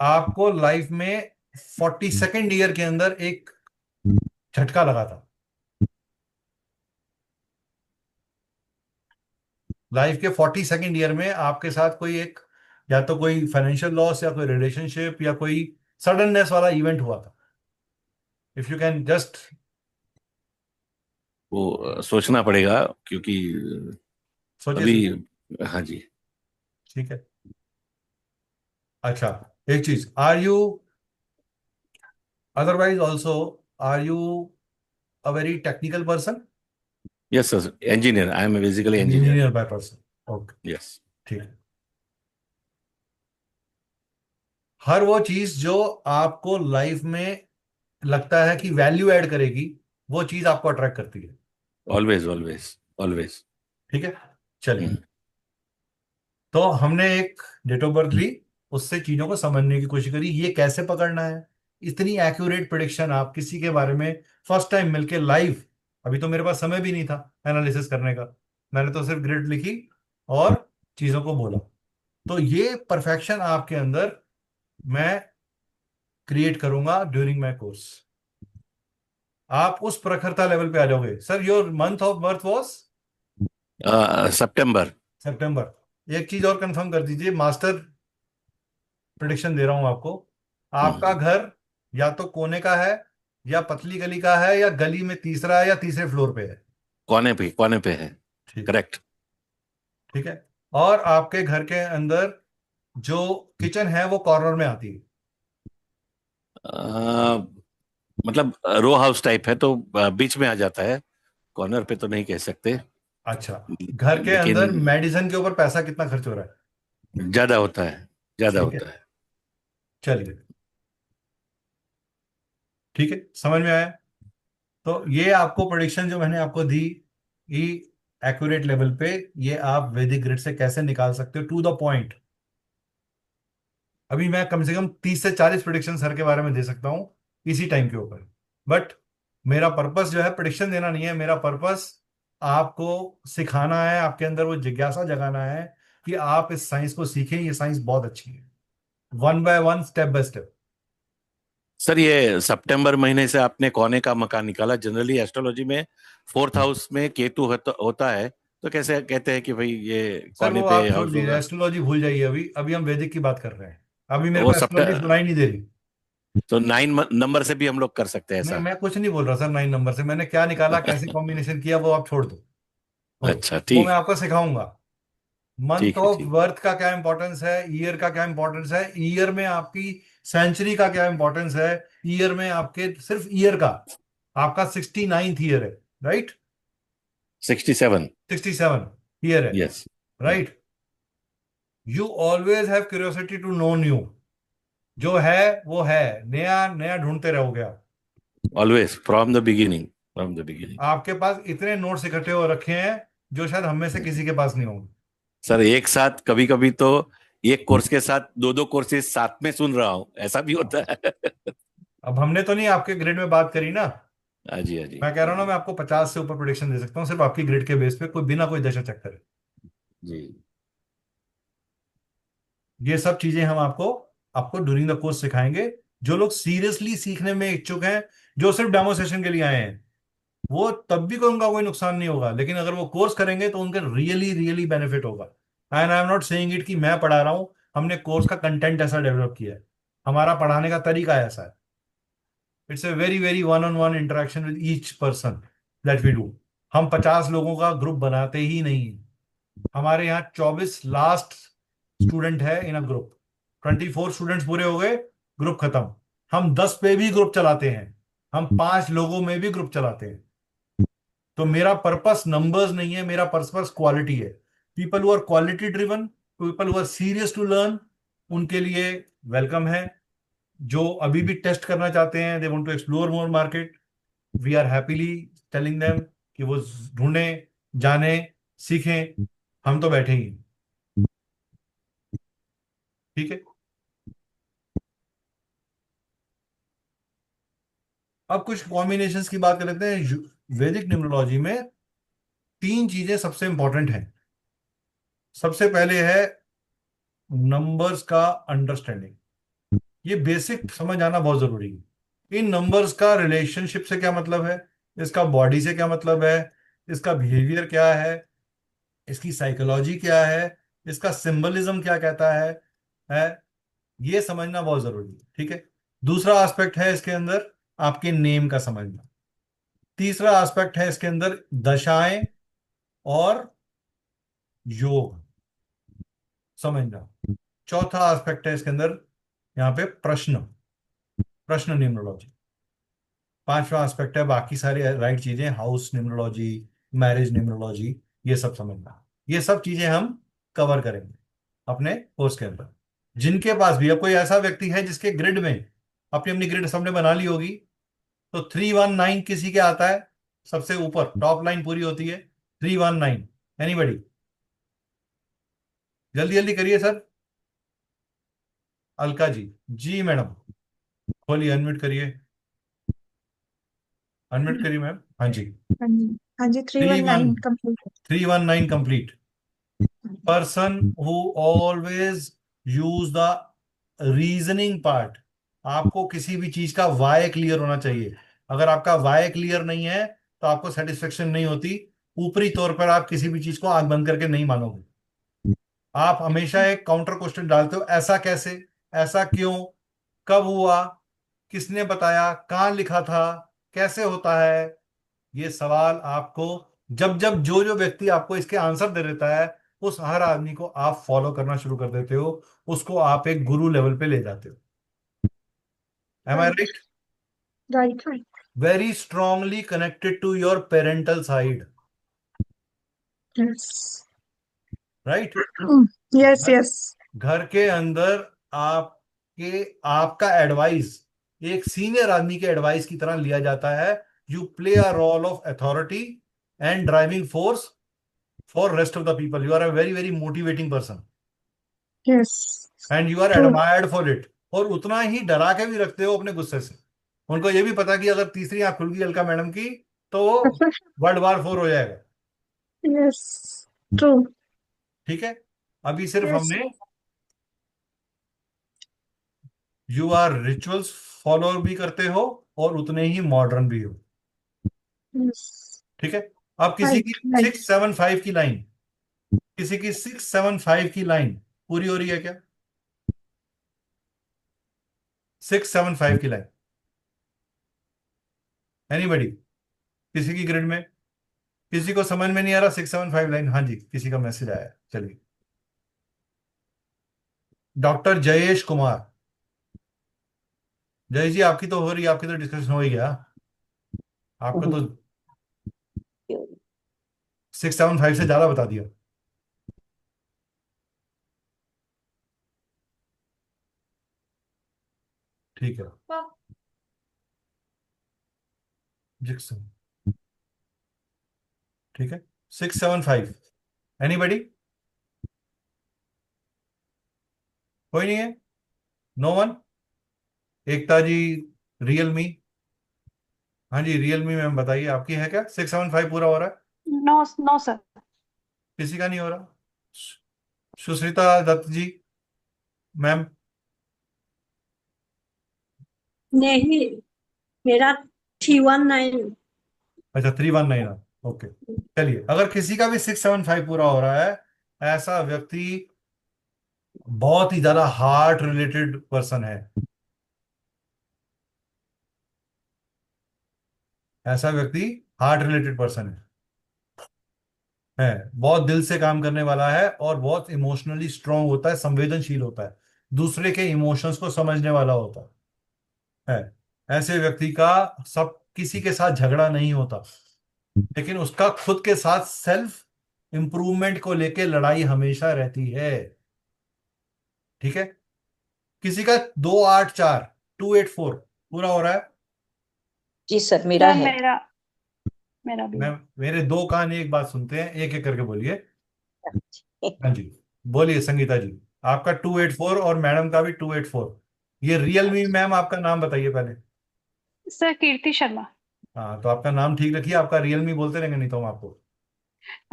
आपको लाइफ में 42nd ईयर के अंदर एक झटका लगा था। लाइफ के 42nd ईयर में आपके साथ कोई एक, या तो कोई फाइनेंशियल लॉस या कोई रिलेशनशिप या कोई सडननेस वाला इवेंट हुआ था। इफ यू कैन जस्ट, वो सोचना पड़ेगा क्योंकि अभी, हाँ जी। ठीक है। अच्छा, एक चीज, are you otherwise also, are you a very technical person? Yes sir, engineer, I am basically engineer by person. Okay, yes. ठीक है। हर वो चीज जो आपको लाइफ में लगता है कि वैल्यू ऐड करेगी, वो चीज आपको अट्रैक्ट करती है। Always always always. ठीक है, चलिए। तो हमने एक डेट ऑफ बर्थ ली, उससे चीजों को समझने की कोशिश करी, ये कैसे पकड़ना है। इतनी एक्यूरेट प्रेडिक्शन आप किसी के बारे में फर्स्ट टाइम मिलके लाइव, अभी तो मेरे पास समय भी नहीं था एनालिसिस करने का, मैंने तो सिर्फ ग्रिड लिखी और चीजों को बोला। तो ये परफेक्शन आपके अंदर मैं क्रिएट करूंगा ड्यूरिंग माय कोर्स। आप उस प्रखरता लेवल पे आ जाओगे। Sir, your month of birth was सितंबर। सितंबर। एक चीज और कंफर्म कर दीजिए, मास्टर प्रेडिक्शन दे रहा हूं आपको। आपका घर या तो कोने का है, या पतली गली का है, या गली में तीसरा है, या तीसरे फ्लोर पे है। कोने पे है, करेक्ट। ठीक है। और आपके घर के अंदर जो किचन है वो कॉर्नर में आती है। मतलब रो हाउस टाइप है, तो बीच में आ जाता है, कॉर्नर पे तो नहीं कह सकते। अच्छा, घर के अंदर मेडिसिन के ऊपर पैसा कितना खर्च हो रहा है? ज्यादा होता है, ज्यादा होता है। चलिए, ठीक है, समझ में आया। तो ये आपको प्रेडिक्शन जो मैंने आपको दी, ये एक्यूरेट लेवल पे, ये आप वैदिक ग्रिड से कैसे निकाल सकते हो टू द पॉइंट। अभी मैं कम से कम 30 से 40 प्रेडिक्शन सर के बारे में दे सकता हूं इसी टाइम के ऊपर, बट मेरा पर्पस जो है प्रेडिक्शन देना नहीं है। मेरा पर्पस आपको सिखाना है, आपके अंदर वो जिज्ञासा जगाना है कि आप इस साइंस को सीखें। ये साइंस बहुत अच्छी है, one by one, step by step. Sir, ये सितंबर महीने से आपने कोने का मकान निकाला। जनरली एस्ट्रोलॉजी में 4th हाउस में केतु होता है, तो कैसे कहते हैं कि भाई ये कोने पे हाउस होगा। एस्ट्रोलॉजी भूल जाइए, अभी अभी हम वैदिक की बात कर रहे हैं। अभी मेरे वो को एस्ट्रोलॉजी सुनाई नहीं दे रही। तो 9 नंबर से भी हम लोग कर सकते हैं ऐसा? मैं कुछ नहीं बोल रहा सर 9 नंबर से, मैंने क्या निकाला, कैसे कॉम्बिनेशन किया, वो आप छोड़ दो। अच्छा, वो ठीक। मैं आपको सिखाऊंगा। मंथ ऑफ ठीक। बर्थ का क्या इंपॉर्टेंस है, ईयर का क्या इंपॉर्टेंस है, ईयर में आपकी सेंचुरी का क्या इंपॉर्टेंस है, ईयर में आपके सिर्फ ईयर का आपका 69th ईयर है, राइट? 67 ईयर है, yes, right? You always have curiosity to know new. जो है वो है, नया नया ढूंढते रहोगे आप। Always from the beginning. आपके पास इतने नोट्स इकट्ठे हो रखे हैं जो शायद हम में से किसी के पास नहीं होंगे। सर, एक साथ कभी कभी तो एक कोर्स के साथ दो कोर्सेज साथ में सुन रहा हूँ, ऐसा भी होता है। अब हमने तो नहीं आपके ग्रेड में बात करी ना। हाँ जी, हाँ जी। मैं कह रहा हूँ ना, मैं आपको 50 से ऊपर प्रेडिक्शन दे सकता हूँ सिर्फ आपकी ग्रेड के बेस पे, कोई बिना कोई दशा चक्कर है। जी। ये सब चीजें हम आपको आपको ड्यूरिंग द कोर्स सिखाएंगे। जो लोग सीरियसली सीखने में इच्छुक हैं, जो सिर्फ डेमो सेशन के लिए आए हैं, वो तब भी उनका कोई नुकसान नहीं होगा, लेकिन अगर वो कोर्स करेंगे तो उनका रियली रियली बेनिफिट होगा। And I am not saying it कि मैं पढ़ा रहा हूं, हमने कोर्स का कंटेंट ऐसा डेवलप किया है, हमारा पढ़ाने का तरीका ऐसा है। It's a very very one on one interaction with each person that we do. हम 50 लोगों का ग्रुप बनाते ही नहीं हैं। हमारे यहाँ 24 लास्ट स्टूडेंट है इन अ ग्रुप। 24 स्टूडेंट्स पूरे हो गए, ग्रुप खत्म। हम 10 पे भी ग्रुप चलाते हैं, हम 5 लोगों में भी ग्रुप चलाते हैं। तो मेरा पर्पस नंबर्स नहीं है, मेरा पर्पस क्वालिटी है। People who are quality driven, people who are serious to learn, उनके लिए वेलकम है। जो अभी भी टेस्ट करना चाहते हैं, they want to explore more market, we are happily telling them कि वो ढूंढें, जाने, सीखें। हम तो बैठे ही हैं। ठीक है। अब कुछ कॉम्बिनेशंस की बात कर लेते हैं। वैदिक न्यूमरोलॉजी में 3 चीजें सबसे इंपॉर्टेंट हैं। सबसे पहले है नंबर्स का अंडरस्टैंडिंग। ये बेसिक समझ आना बहुत जरूरी है। इन नंबर्स का रिलेशनशिप से क्या मतलब है, इसका बॉडी से क्या मतलब है, इसका बिहेवियर क्या है, इसकी साइकोलॉजी क्या है, इसका सिंबलिज्म क्या कहता है, ये समझना बहुत जरूरी है। ठीक है। दूसरा एस्पेक्ट है इसके अंदर आपके नेम का समझना। तीसरा एस्पेक्ट है इसके अंदर दशाएं और योग समझना। चौथा एस्पेक्ट है इसके अंदर यहाँ पे प्रश्न, प्रश्न न्यूमरोलॉजी। पांचवा एस्पेक्ट है बाकी सारी राइट चीजें, हाउस न्यूमरोलॉजी, मैरिज न्यूमरोलॉजी, ये सब समझना। ये सब चीजें हम कवर करेंगे अपने कोर्स के अंदर। जिनके पास भी, अब कोई ऐसा व्यक्ति है जिसके ग्रिड में, अपनी अपनी ग्रिड सबने बना ली होगी, तो 319 किसी के आता है सबसे ऊपर, टॉप लाइन पूरी होती है 319। एनीबडी? जल्दी जल्दी करिए सर। अलका जी, जी मैडम, खोलिए, अनम्यूट करिए, अनम्यूट करिए मैम। हाँ जी। हाँ जी, हाँ जी, 319 complete. 319 complete. Person who always use the reasoning part. आपको किसी भी चीज का वाय क्लियर होना चाहिए। अगर आपका वाय क्लियर नहीं है तो आपको सेटिस्फेक्शन नहीं होती। ऊपरी तौर पर आप किसी भी चीज को आंख बंद करके नहीं मानोगे। आप हमेशा एक काउंटर क्वेश्चन डालते हो, ऐसा कैसे, ऐसा क्यों, कब हुआ, किसने बताया, कहाँ लिखा था, कैसे होता है। ये सवाल आपको, जब जब जो जो व्यक्ति आपको इसके आंसर दे देता है, उस हर आदमी को आप फॉलो करना शुरू कर देते हो, उसको आप एक गुरु लेवल पे ले जाते हो। Am I right? Right, right. Very strongly connected to your parental side. Yes, right? Yes, yes. घर के अंदर आपका एडवाइस एक सीनियर आदमी के एडवाइस की तरह लिया जाता है। You play a role of authority and driving force for rest of the people. You are a very very motivating person yes, and you are true. Admired for it. और उतना ही डरा के भी रखते हो अपने गुस्से से। उनको ये भी पता कि अगर तीसरी आंख खुल गई अलका मैडम की तो वर्ल्ड वार 4 हो जाएगा। Yes, true. ठीक है। अभी सिर्फ यस, हमने यू आर रिचुअल्स फॉलो भी करते हो और उतने ही मॉडर्न भी हो। यस। ठीक है। अब किसी की राइट, राइट। 675 की लाइन, किसी की 675 की लाइन पूरी हो रही है क्या? 675 की लाइन एनीबडी? किसी की ग्रिड में किसी को समझ में नहीं आ रहा 675 लाइन? हाँ जी, किसी का मैसेज आया, चलिए। डॉक्टर जयेश कुमार, जय जी, आपकी तो हो रही है, आपकी तो डिस्कशन हो ही गया, आपको तो 675 से ज्यादा बता दिया। ठीक है। जिक्सन, ठीक है। 675 एनीबडी? कोई नहीं है? No one? Ekta ji, Realme, हाँ जी रियलमी मैम बताइए, आपकी है क्या 675 पूरा हो रहा है? No, no sir. किसी का नहीं हो रहा? सुश्रिता दत्त जी मैम? नहीं, मेरा 319। अच्छा 319, ओके। चलिए, अगर किसी का भी 675 पूरा हो रहा है, ऐसा व्यक्ति बहुत ही ज्यादा हार्ट रिलेटेड पर्सन है, ऐसा व्यक्ति हार्ट रिलेटेड पर्सन है, बहुत दिल से काम करने वाला है और बहुत इमोशनली स्ट्रांग होता है, संवेदनशील होता है, दूसरे के इमोशंस को समझने वाला होता है। ऐसे व्यक्ति का सब किसी के साथ झगड़ा नहीं होता, लेकिन उसका खुद के साथ सेल्फ इंप्रूवमेंट को लेके लड़ाई हमेशा रहती है। ठीक है, किसी का 284 284 पूरा हो रहा है। जी सर, मेरा सर है। मेरा मेरा भी मैं है। मेरे दो कान एक बात सुनते हैं, एक एक करके बोलिए। हाँ जी, बोलिए संगीता जी, आपका 284 और मैडम का भी 284। ये रियल मी मैम, आपका नाम बताइए पहले। सर कीर्ति शर्मा। हाँ, तो आपका नाम ठीक रखिए, आपका रियल मी बोलते रहेंगे नहीं तो हम आपको।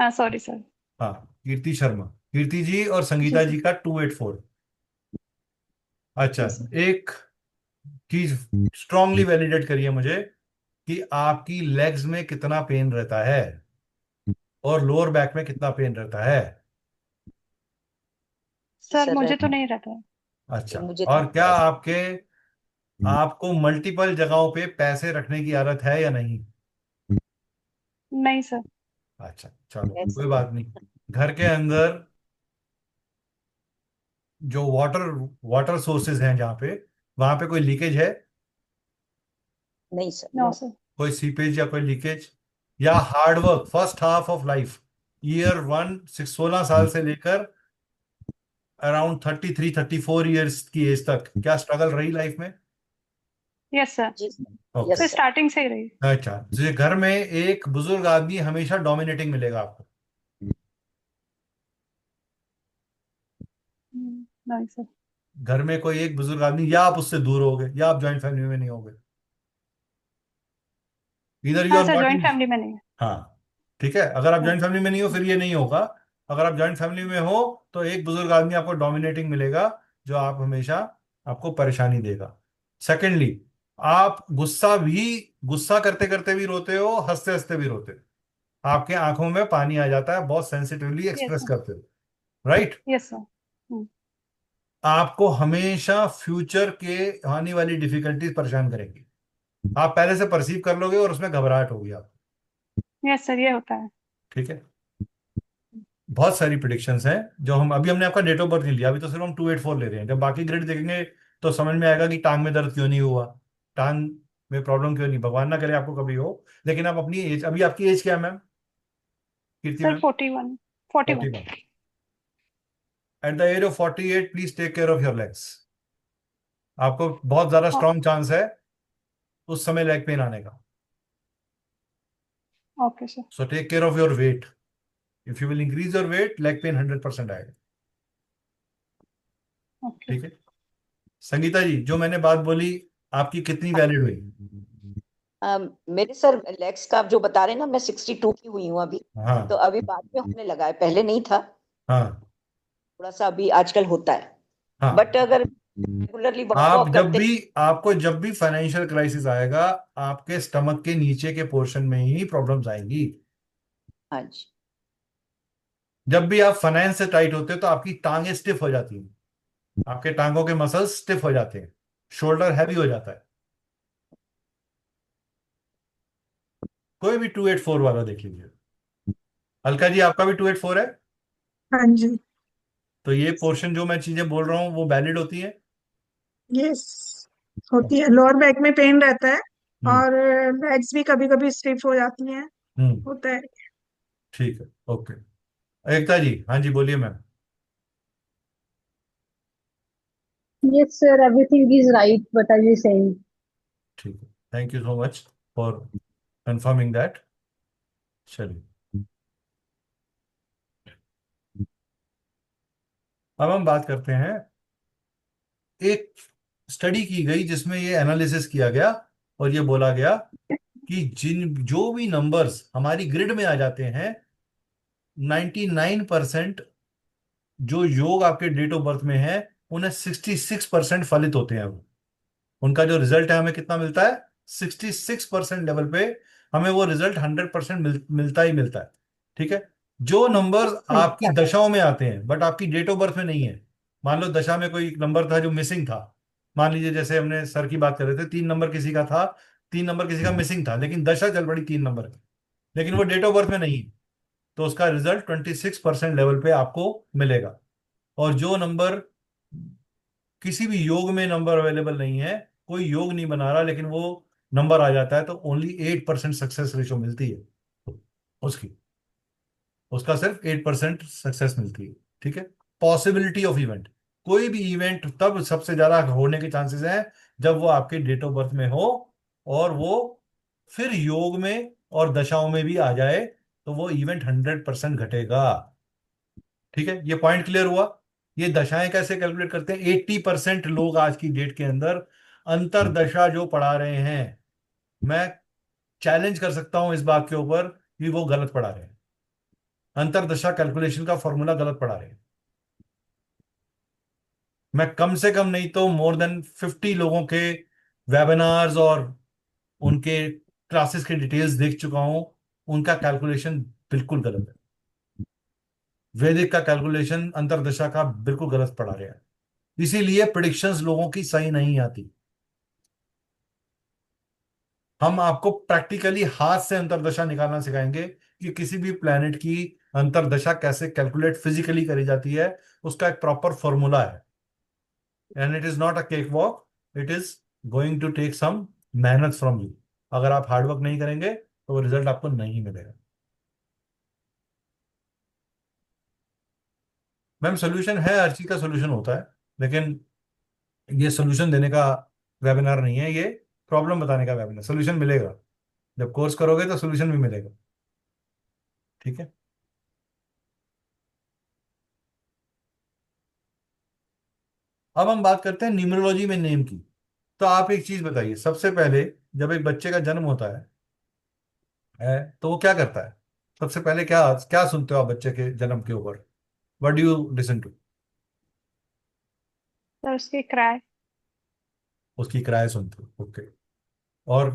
हाँ सॉरी सर। हाँ, कीर्ति शर्मा, कीर्ति जी और जी संगीता सर। जी का 284। अच्छा, जी सर। एक चीज स्ट्रांगली वैलिडेट करिए मुझे कि आपकी लेग्स में कितना पेन रहता है और लोअर बैक में कितना पेन रहता है। सर सर मुझे तो नहीं रहता है। अच्छा, मुझे और क्या तो आपको मल्टीपल जगहों पे पैसे रखने की आदत है या नहीं। नहीं सर। अच्छा चलो, ऐसा कोई बात नहीं। घर के अंदर जो वाटर वाटर सोर्सेज हैं जहाँ पे, वहां पे कोई लीकेज है, नहीं सर। No sir. कोई सीपेज या कोई लीकेज, या hard work first half of life, year 16 साल से लेकर अराउंड 33 34 ईयर्स की एज तक क्या स्ट्रगल रही लाइफ में। Yes sir. जी okay, sir yes sir. Starting से ही रही। अच्छा, तो घर में एक बुजुर्ग आदमी हमेशा डोमिनेटिंग मिलेगा आपको। नहीं सर। घर में कोई एक बुजुर्ग आदमी, या आप उससे दूर होगे या आप ज्वाइंट फैमिली में नहीं होगे, इधर यू हाँ are sir, not joint in. Family में नहीं है। हाँ, ठीक है, अगर आप हाँ। जॉइंट फैमिली में नहीं हो फिर ये नहीं होगा। अगर आप जॉइंट फैमिली में हो तो एक बुजुर्ग आदमी आपको डोमिनेटिंग मिलेगा, जो आप हमेशा आपको परेशानी देगा। सेकेंडली, आप गुस्सा करते करते भी रोते हो, हंसते हंसते भी रोते हो, आपके आंखों में पानी आ जाता है, बहुत सेंसिटिवली यस एक्सप्रेस सर। करते हो, राइट। Yes sir. आपको हमेशा फ्यूचर के आने वाली डिफिकल्टीज परेशान करेंगी, आप पहले से परसीव कर लोगे और उसमें घबराहट होगी आप। यस सर, ये होता है। ठीक है, बहुत सारी प्रिडिक्शंस हैं जो हमने आपका डेट ऑफ बर्थ नहीं लिया, अभी तो सिर्फ हम 284 ले रहे हैं, जब बाकी ग्रेड देखेंगे तो समझ में आएगा कि टांग में दर्द क्यों नहीं हुआ, टांग में प्रॉब्लम क्यों नहीं, भगवान ना करे आपको कभी हो। लेकिन आप अपनी एज, अभी आपकी एज क्या है ma'am, Kirti sir ma'am. 41। 41। 41। At the age of 48 please take care of your legs. आपको बहुत ज्यादा स्ट्रॉन्ग चांस है उस समय लेग पेन आने का, okay sir. So take care of your weight. If you will increase your weight, leg pain 100% आएगा। ओके। ठीक है, संगीता जी जो मैंने बात बोली आपकी कितनी वैलिड हुई। मेरे सर लेग्स का आप जो बता रहे हैं ना, मैं 62 की हुई हूँ अभी। हाँ तो अभी बाद में होने लगा है, पहले नहीं था। हाँ थोड़ा सा अभी आजकल होता है। हाँ, बट अगर रेगुलरली वॉक वॉक करते आपको जब भी फाइनेंशियल क्राइसिस आएगा, आपके स्टमक के नीचे के पोर्शन में ही प्रॉब्लम्स आएंगी। हाँ जी। जब भी आप फाइनेंस से टाइट होते हो तो आपकी टांगें स्टिफ हो जाती हैं, आपके टांगों के मसल्स स्टिफ हो जाते हैं, शोल्डर हैवी हो जाता है। कोई भी 284 वाला देख लीजिए। अलका जी आपका भी 284 है, हाँ जी। तो ये पोर्शन जो मैं चीजें बोल रहा हूँ वो वैलिड होती है। यस, होती है। लोअर बैक में पेन रहता है हम्म और लेग्स भी कभी कभी स्टिफ हो जाती हैं, हम्म, होता है। ठीक है, ओके। एकता जी, हाँ जी बोलिए ma'am. Yes, sir, everything is right, what are you saying? ठीक है, thank you so much for confirming that. चलिए, अब हम बात करते हैं, एक स्टडी की गई जिसमें ये एनालिसिस किया गया और ये बोला गया कि जो भी नंबर्स हमारी ग्रिड में आ जाते हैं, 99% जो योग आपके डेट ऑफ बर्थ में है उन्हें 66% फलित होते हैं। वो उनका जो रिजल्ट है हमें कितना मिलता है, 66% लेवल पे हमें वो रिजल्ट 100% मिलता ही मिलता है। ठीक है, जो नंबर्स आपकी दशाओं में आते हैं बट आपकी डेट ऑफ बर्थ में नहीं है, मान लो दशा में कोई नंबर था जो मिसिंग था, मान लीजिए जैसे हमने सर की बात कर रहे थे, 3 नंबर किसी का था, 3 नंबर किसी का मिसिंग था, लेकिन दशा चल पड़ी 3 नंबर की, लेकिन वो डेट ऑफ बर्थ में नहीं है, तो उसका रिजल्ट 26% लेवल पे आपको मिलेगा। और जो नंबर, किसी भी योग में नंबर अवेलेबल नहीं है, कोई योग नहीं बना रहा, लेकिन वो नंबर आ जाता है, तो ओनली 8% सक्सेस रेशो मिलती है उसकी, उसका सिर्फ 8% सक्सेस मिलती है। ठीक है, पॉसिबिलिटी ऑफ इवेंट, कोई भी इवेंट तब सबसे ज्यादा होने के चांसेस हैं जब वो आपके डेट ऑफ बर्थ में हो, और वो फिर योग में और दशाओं में भी आ जाए, तो वो इवेंट 100% घटेगा। ठीक है, ये पॉइंट क्लियर हुआ। ये दशाएं कैसे कैलकुलेट करते हैं? 80% लोग आज की डेट के अंदर अंतरदशा जो पढ़ा रहे हैं, मैं चैलेंज कर सकता हूं इस बात के ऊपर कि वो गलत पढ़ा रहे हैं, अंतरदशा कैलकुलेशन का फॉर्मूला गलत पढ़ा रहे हैं। मैं कम से कम नहीं तो मोर देन 50 लोगों के वेबिनार्स और उनके क्लासेस के डिटेल्स देख चुका हूं, उनका कैलकुलेशन बिल्कुल गलत है। वैदिक का कैलकुलेशन अंतरदशा का बिल्कुल गलत पढ़ा रहे हैं, इसीलिए प्रिडिक्शंस लोगों की सही नहीं आती। हम आपको प्रैक्टिकली हाथ से अंतरदशा निकालना सिखाएंगे कि किसी भी प्लेनेट की अंतरदशा कैसे कैलकुलेट फिजिकली करी जाती है, उसका एक प्रॉपर फॉर्मूला है। And it is not a cakewalk, it is going to take some मेहनत फ्रॉम यू। अगर आप हार्डवर्क नहीं करेंगे तो वो रिजल्ट आपको नहीं मिलेगा। मैम सोल्यूशन है, हर चीज का सोल्यूशन होता है, लेकिन ये सोल्यूशन देने का वेबिनार नहीं है, ये प्रॉब्लम बताने का वेबिनार। सोल्यूशन मिलेगा जब कोर्स करोगे तो सोल्यूशन भी मिलेगा। ठीक है, अब हम बात करते हैं न्यूमरोलॉजी में नेम की। तो आप एक चीज बताइए, सबसे पहले जब एक बच्चे का जन्म होता है तो वो क्या करता है? सबसे पहले क्या क्या सुनते हो आप बच्चे के जन्म के ऊपर? What do you listen to? Sir उसकी क्राई। उसकी क्राय सुनते हो, ओके। और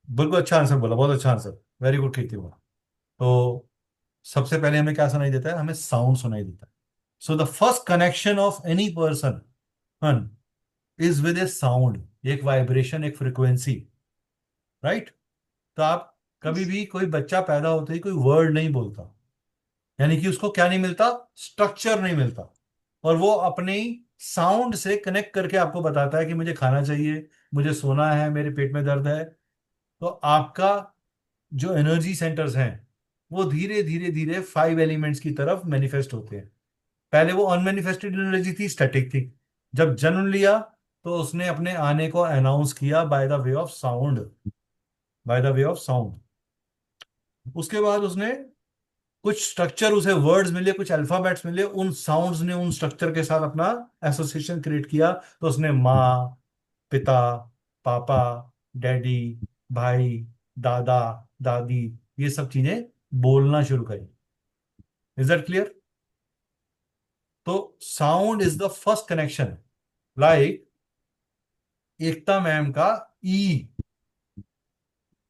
बिल्कुल अच्छा आंसर बोला, बहुत अच्छा आंसर, वेरी गुड कीर्ति हुआ। तो सबसे पहले हमें क्या सुनाई देता है? हमें साउंड सुनाई देता है। So the first connection of any person is with A sound, एक वाइब्रेशन, एक फ्रिक्वेंसी, राइट? तो आप कभी भी, कोई बच्चा पैदा होते ही कोई वर्ड नहीं बोलता, यानी कि उसको क्या नहीं मिलता? स्ट्रक्चर नहीं मिलता, और वो अपने साउंड से कनेक्ट करके आपको बताता है कि मुझे खाना चाहिए, मुझे सोना है, मेरे पेट में दर्द है। तो आपका जो एनर्जी सेंटर्स हैं वो धीरे धीरे धीरे 5 एलिमेंट्स की तरफ मैनिफेस्ट होते हैं। पहले वो अनमैनिफेस्टेड एनर्जी थी, स्टैटिक थी। जब जन्म लिया तो उसने अपने आने को अनाउंस किया by the way of sound, by the way of sound. उसके बाद उसने कुछ स्ट्रक्चर, उसे वर्ड्स मिले, कुछ अल्फाबेट्स मिले, उन साउंड्स ने उन स्ट्रक्चर के साथ अपना एसोसिएशन क्रिएट किया, तो उसने माँ, पिता, पापा, डैडी, भाई, दादा, दादी, ये सब चीजें बोलना शुरू करी। Is that clear? तो sound is the first connection. Like Ekta ma'am का E,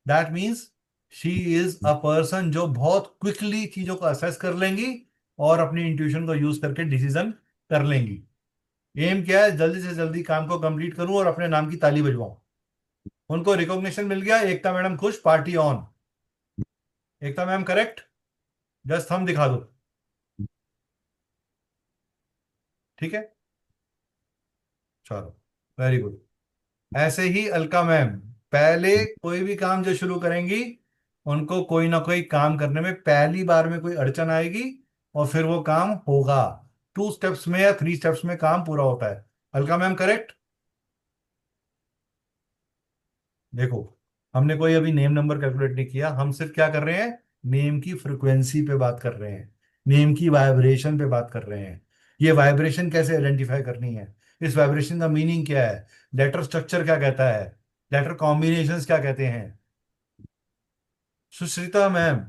that means she is a person जो बहुत क्विकली चीजों को असेस कर लेंगी और अपनी इंट्यूशन को यूज करके डिसीजन कर लेंगी। एम क्या है? जल्दी से जल्दी काम को कंप्लीट करूं और अपने नाम की ताली बजवाऊं। उनको रिकॉग्निशन मिल गया, एकता मैडम खुश, party on. Ekta ma'am correct? Just हम दिखा दो। ठीक है, चलो, वेरी गुड। ऐसे ही अलका मैम, पहले कोई भी काम जो शुरू करेंगी, उनको कोई ना कोई काम करने में पहली बार में कोई अड़चन आएगी, और फिर वो काम होगा। 2 स्टेप्स में या 3 स्टेप्स में काम पूरा होता है। Alka ma'am correct? देखो, हमने कोई अभी नेम नंबर कैलकुलेट नहीं किया, हम सिर्फ क्या कर रहे हैं? नेम की फ्रिक्वेंसी पे बात कर रहे हैं, नेम की वाइब्रेशन पे बात कर रहे हैं। ये वाइब्रेशन कैसे आइडेंटिफाई करनी है? इस वाइब्रेशन का मीनिंग क्या है? लेटर स्ट्रक्चर क्या कहता है? लेटर कॉम्बिनेशंस क्या कहते हैं? सुश्रिता ma'am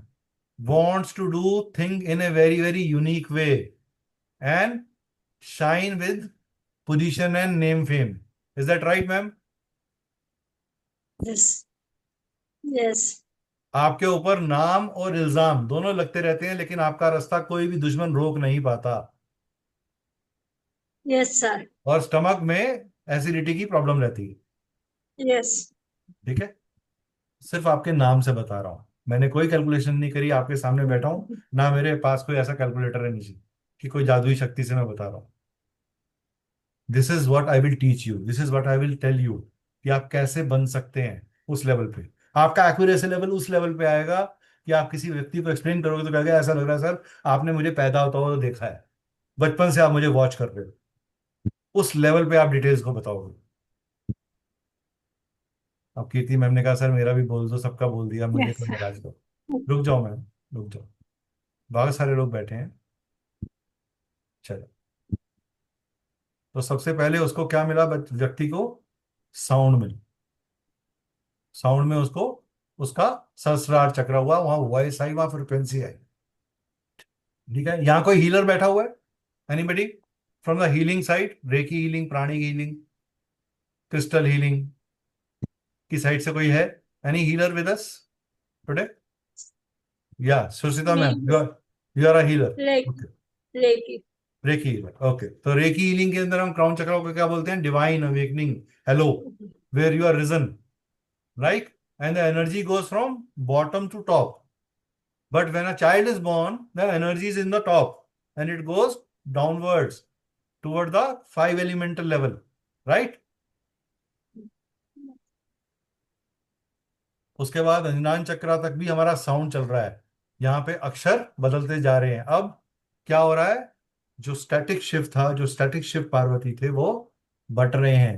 wants to do thing in a very very unique way and shine with position and name fame. Is that right ma'am? Yes. Yes. आपके ऊपर नाम और इल्जाम दोनों लगते रहते हैं, लेकिन आपका रास्ता कोई भी दुश्मन रोक नहीं पाता। Yes sir. और स्टमक में एसिडिटी की प्रॉब्लम रहती है। यस। ठीक है, सिर्फ आपके नाम से बता रहा हूं, मैंने कोई कैलकुलेशन नहीं करी, आपके सामने बैठा हूं, ना मेरे पास कोई ऐसा कैलकुलेटर है नीचे कि कोई जादुई शक्ति से मैं बता रहा हूं। This is what I will teach you, this is what I will tell you कि आप कैसे बन सकते हैं उस लेवल पे। आपका एक्यूरेसी लेवल उस लेवल पे आएगा कि आप किसी व्यक्ति को एक्सप्लेन करोगे तो कहेगा ऐसा लग रहा है सर आपने मुझे पैदा होता हुआ देखा है, बचपन से आप मुझे वॉच कर रहे हो। उस लेवल पे आप डिटेल्स को बताओगे। अब कीर्ति मैम ने कहा सर मेरा भी बोल दो, सबका बोल दिया, मुझे यस कोई सर। इलाज दो। रुक जाओ मैम, रुक जाओ, बहुत सारे लोग बैठे हैं। चलो, तो सबसे पहले उसको क्या मिला व्यक्ति को? साउंड मिला। साउंड में उसको उसका सहस्रार चक्र हुआ, वहां वॉइस आई, वहां फ्रिक्वेंसी आई। ठीक है, यहाँ कोई हीलर बैठा हुआ है? Anybody from the healing side? Reiki healing, प्राणी हीलिंग, क्रिस्टल हीलिंग की साइड से कोई है? Any healer with us today? या Sushita ma'am, you are a healer? Reiki. Reiki. Reiki healer, okay. तो रेकी हीलिंग के अंदर हम क्राउन चक्र को क्या बोलते हैं? Divine awakening, hello, where you are region, right? And the energy goes from bottom to top. But when a child is born, the energy is in the top and it goes downwards toward the 5 elemental level, right? उसके बाद अधिनान चक्रा तक भी हमारा साउंड चल रहा है, यहाँ पे अक्षर बदलते जा रहे हैं। अब क्या हो रहा है? जो स्टैटिक शिफ्ट था, जो स्टैटिक शिफ्ट पार्वती थे, वो बट रहे हैं।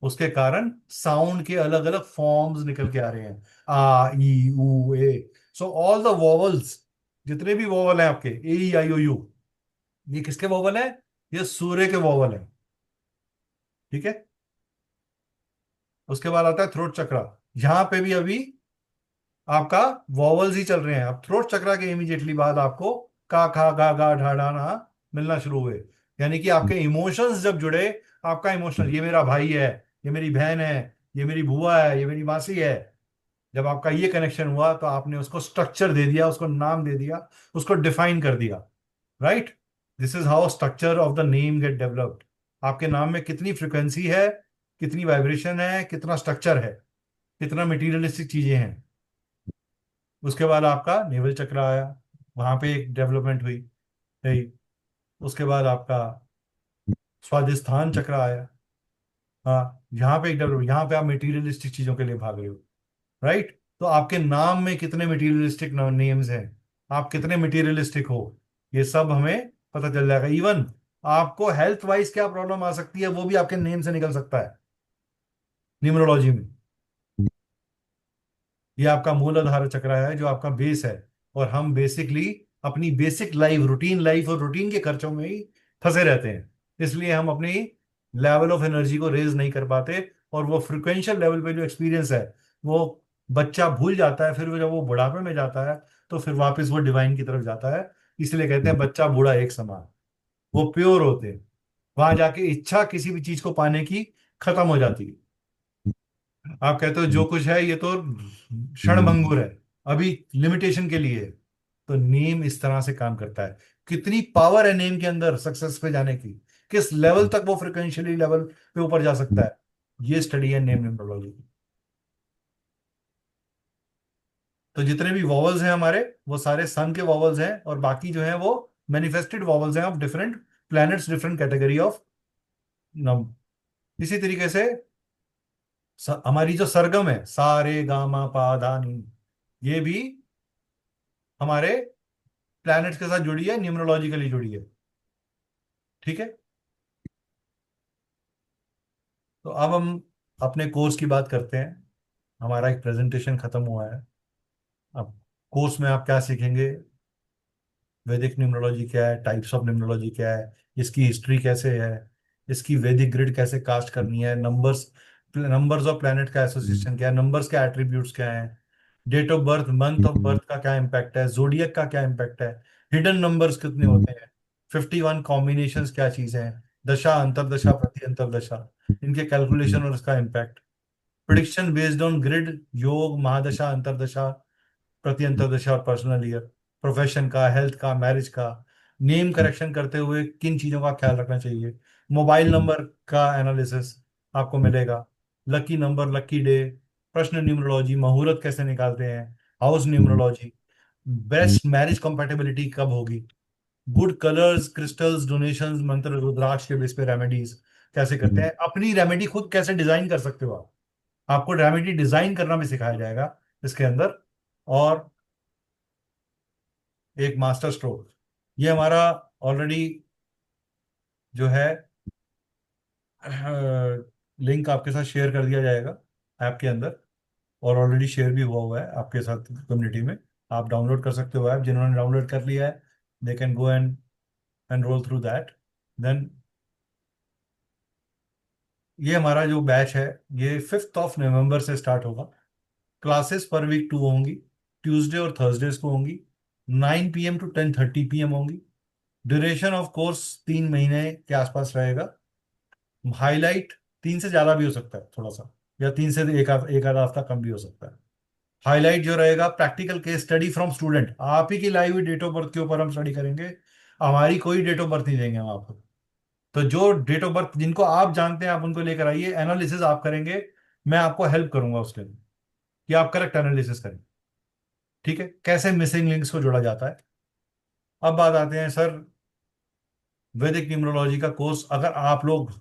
उसके कारण साउंड के अलग अलग फॉर्म्स निकल के आ रहे हैं, आ ई उ ए। सो ऑल द वोवल्स, जितने भी वोवल हैं आपके ए ई आई ओ यू, ये किसके वोवल है? ये सूर्य के वोवल है। ठीक है, उसके बाद आता है थ्रोट चक्रा। यहां पे भी अभी आपका वोवल्स ही चल रहे हैं। अब थ्रोट चक्रा के इमीडिएटली बाद आपको का खा गा गा ढा ढा ना मिलना शुरू हुए, यानी कि आपके इमोशंस जब जुड़े, आपका इमोशनल, ये मेरा भाई है, ये मेरी बहन है, ये मेरी बुआ है, ये मेरी मासी है, जब आपका ये कनेक्शन हुआ तो आपने उसको स्ट्रक्चर दे दिया, उसको नाम दे दिया, उसको डिफाइन कर दिया, right? This is how structure of the name gate developed. आपके नाम में कितनी फ्रिक्वेंसी है, कितनी वाइब्रेशन है, कितना स्ट्रक्चर है, कितना मटीरियलिस्टिक चीजें हैं। उसके बाद आपका नेवल चक्र आया, वहां पे एक डेवलपमेंट हुई, सही। उसके बाद आपका स्वादिष्ठान चक्र आया, हाँ, यहाँ पे एक डेवलप, यहाँ पे आप मटीरियलिस्टिक चीजों के लिए भाग रहे हो, राइट? तो आपके नाम में कितने मटीरियलिस्टिक नेम्स हैं, आप कितने मटीरियलिस्टिक हो, ये सब हमें पता चल जाएगा। इवन आपको हेल्थ वाइज क्या प्रॉब्लम आ सकती है वो भी आपके नेम से निकल सकता है न्यूमरोलॉजी में। ये आपका मूल आधार चक्र है, जो आपका बेस है। और हम बेसिकली अपनी बेसिक लाइफ, रूटीन लाइफ और रूटीन के खर्चों में ही फंसे रहते हैं, इसलिए हम अपनी लेवल ऑफ एनर्जी को रेज नहीं कर पाते। और वो फ्रिक्वेंशियल लेवल पे जो एक्सपीरियंस है वो बच्चा भूल जाता है, फिर वो जब वो बुढ़ापे में जाता है तो फिर वापस वो डिवाइन की तरफ जाता है। इसलिए कहते हैं बच्चा बूढ़ा एक समान, वो प्योर होते हैं। वहां जाके इच्छा किसी भी चीज को पाने की खत्म हो जाती है। आप कहते हो जो कुछ है ये तो क्षणभंगुर है, अभी लिमिटेशन के लिए है। तो नेम इस तरह से काम करता है। कितनी पावर है नेम के अंदर सक्सेस पे जाने की, किस लेवल तक वो फ्रिक्वेंशियली लेवल पे ऊपर जा सकता है, ये स्टडी है नेम न्यूमरोलॉजी की। तो जितने भी वॉवल्स हैं हमारे, वो सारे सन के वॉवल्स हैं, और बाकी जो है वो मैनिफेस्टेड वॉवल्स हैं of different planets, different category of नम। इसी तरीके से हमारी जो सरगम है, सा रे गा मा पा धा नी, ये भी हमारे प्लैनेट्स के साथ जुड़ी है, न्यूमरोलॉजिकली जुड़ी है। ठीक है, तो अब हम अपने कोर्स की बात करते हैं। हमारा एक प्रेजेंटेशन खत्म हुआ है। अब कोर्स में आप क्या सीखेंगे? वैदिक न्यूमरोलॉजी क्या है, टाइप्स ऑफ न्यूमरोलॉजी क्या है, इसकी हिस्ट्री कैसे है, इसकी वैदिक ग्रिड कैसे कास्ट करनी है, नंबर्स ऑफ प्लैनेट का एसोसिएशन क्या है, नंबर्स के एट्रीब्यूट्स क्या है, date of birth, month of birth का क्या इम्पैक्ट है, जोडियक का क्या इम्पैक्ट है, हिडन नंबर्स कितने होते हैं, 51 कॉम्बिनेशंस क्या चीजें हैं, दशा, अंतरदशा, प्रति अंतरदशा, इनके कैलकुलेशन और इसका impact, prediction based on grid, योग, महादशा, अंतरदशा, प्रति अंतरदशा और पर्सनल ईयर, प्रोफेशन का, हेल्थ का, मैरिज का, नेम करेक्शन करते हुए किन चीज़ों का ख्याल रखना चाहिए, मोबाइल नंबर का एनालिसिस आपको मिलेगा, लकी नंबर, लकी डे, प्रश्न न्यूमरोलॉजी, मुहूर्त कैसे निकालते हैं, house numerology, best marriage compatibility कब होगी, गुड कलर्स, क्रिस्टल्स, डोनेशंस, मंत्र, रुद्राक्ष के बेस पे रेमेडीज कैसे करते हैं, अपनी रेमेडी खुद कैसे डिजाइन कर सकते हो आप, आपको रेमेडी डिजाइन करना भी सिखाया जाएगा इसके अंदर। और एक मास्टर स्ट्रोक, ये हमारा ऑलरेडी जो है लिंक आपके साथ शेयर कर दिया जाएगा ऐप के अंदर, और ऑलरेडी शेयर भी हुआ हुआ है आपके साथ कम्युनिटी में। आप डाउनलोड कर सकते हो ऐप, जिन्होंने डाउनलोड कर लिया है they can go and enroll through that. Then ये हमारा जो बैच है ये 5 नवंबर से स्टार्ट होगा। क्लासेस पर वीक 2 होंगी, ट्यूसडे और थर्सडेज को होंगी, 9 PM to 10:30 PM होंगी। ड्यूरेशन ऑफ कोर्स 3 महीने के आसपास रहेगा। हाईलाइट 3 से ज़्यादा भी हो सकता है थोड़ा सा, या 3 से एक आधा हफ्ता कम भी हो सकता है। हाईलाइट जो रहेगा practical case study from student, आप ही की लाइव डेट ऑफ बर्थ के ऊपर हम स्टडी करेंगे, हमारी कोई डेट ऑफ बर्थ नहीं देंगे हम आपको। तो जो डेट ऑफ बर्थ जिनको आप जानते हैं आप उनको लेकर आइए, एनालिसिस आप करेंगे, मैं आपको हेल्प करूंगा उसके लिए कि आप करेक्ट एनालिसिस करें। ठीक है, कैसे मिसिंग लिंक्स को जोड़ा जाता है। अब बात आते हैं सर वैदिक न्यूमरोलॉजी का कोर्स, अगर आप लोग,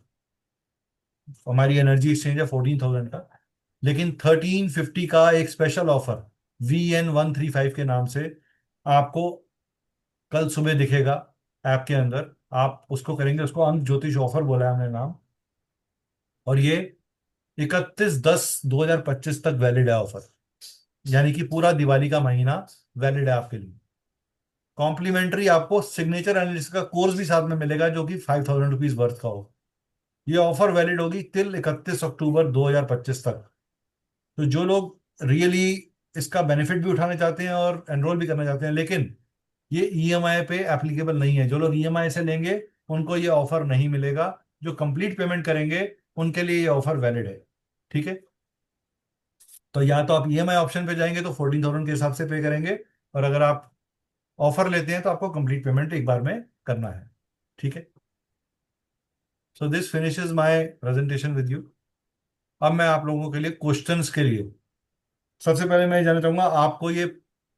हमारी एनर्जी एक्सचेंज है 14,000 का, लेकिन 1350 का एक स्पेशल ऑफर VN135 के नाम से आपको कल सुबह दिखेगा ऐप के अंदर। आप उसको करेंगे, उसको अंक ज्योतिष ऑफर बोला है हमने नाम, और ये 31/10/2025 तक वैलिड है ऑफर, यानी कि पूरा दिवाली का महीना वैलिड है आपके लिए। कॉम्प्लीमेंट्री आपको सिग्नेचर एनालिसिस का कोर्स भी साथ में मिलेगा जो कि 5,000 रुपीज वर्थ का हो। ये ऑफर वैलिड होगी टिल 31 अक्टूबर 2025 तक। तो जो लोग रियली इसका बेनिफिट भी उठाना चाहते हैं और एनरोल भी करना चाहते हैं, लेकिन ये EMI पे एप्लीकेबल नहीं है, जो लोग EMI से लेंगे उनको ये ऑफर नहीं मिलेगा, जो कंप्लीट पेमेंट करेंगे उनके लिए ये ऑफर वैलिड है। ठीक है, तो या तो आप EMI ऑप्शन पे जाएंगे तो 14,000 के हिसाब से पे करेंगे, और अगर आप ऑफर लेते हैं तो आपको कंप्लीट पेमेंट एक बार में करना है। ठीक है, so this finishes my presentation with you. अब मैं आप लोगों के लिए क्वेश्चंस के लिए, सबसे पहले मैं जानना चाहूंगा आपको ये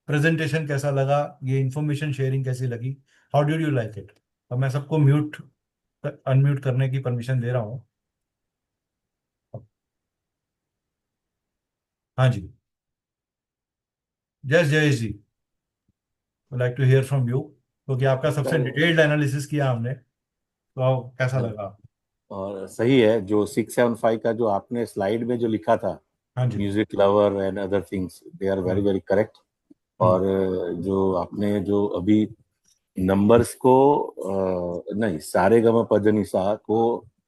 प्रेजेंटेशन कैसा लगा, ये इंफॉर्मेशन शेयरिंग कैसी लगी, how did you like it. अब मैं सबको म्यूट अनम्यूट करने की परमिशन दे रहा हूँ। हाँ जी, Jayesh ji, like to hear from you, क्योंकि आपका सबसे डिटेल्ड एनालिसिस किया हमने, तो कैसा लगा। और सही है जो 675 का जो आपने स्लाइड में जो लिखा था, हाँ जी, music lover and other things, they are very very correct. और जो आपने जो अभी नंबर्स को नहीं, सारे गमा पजनिसा को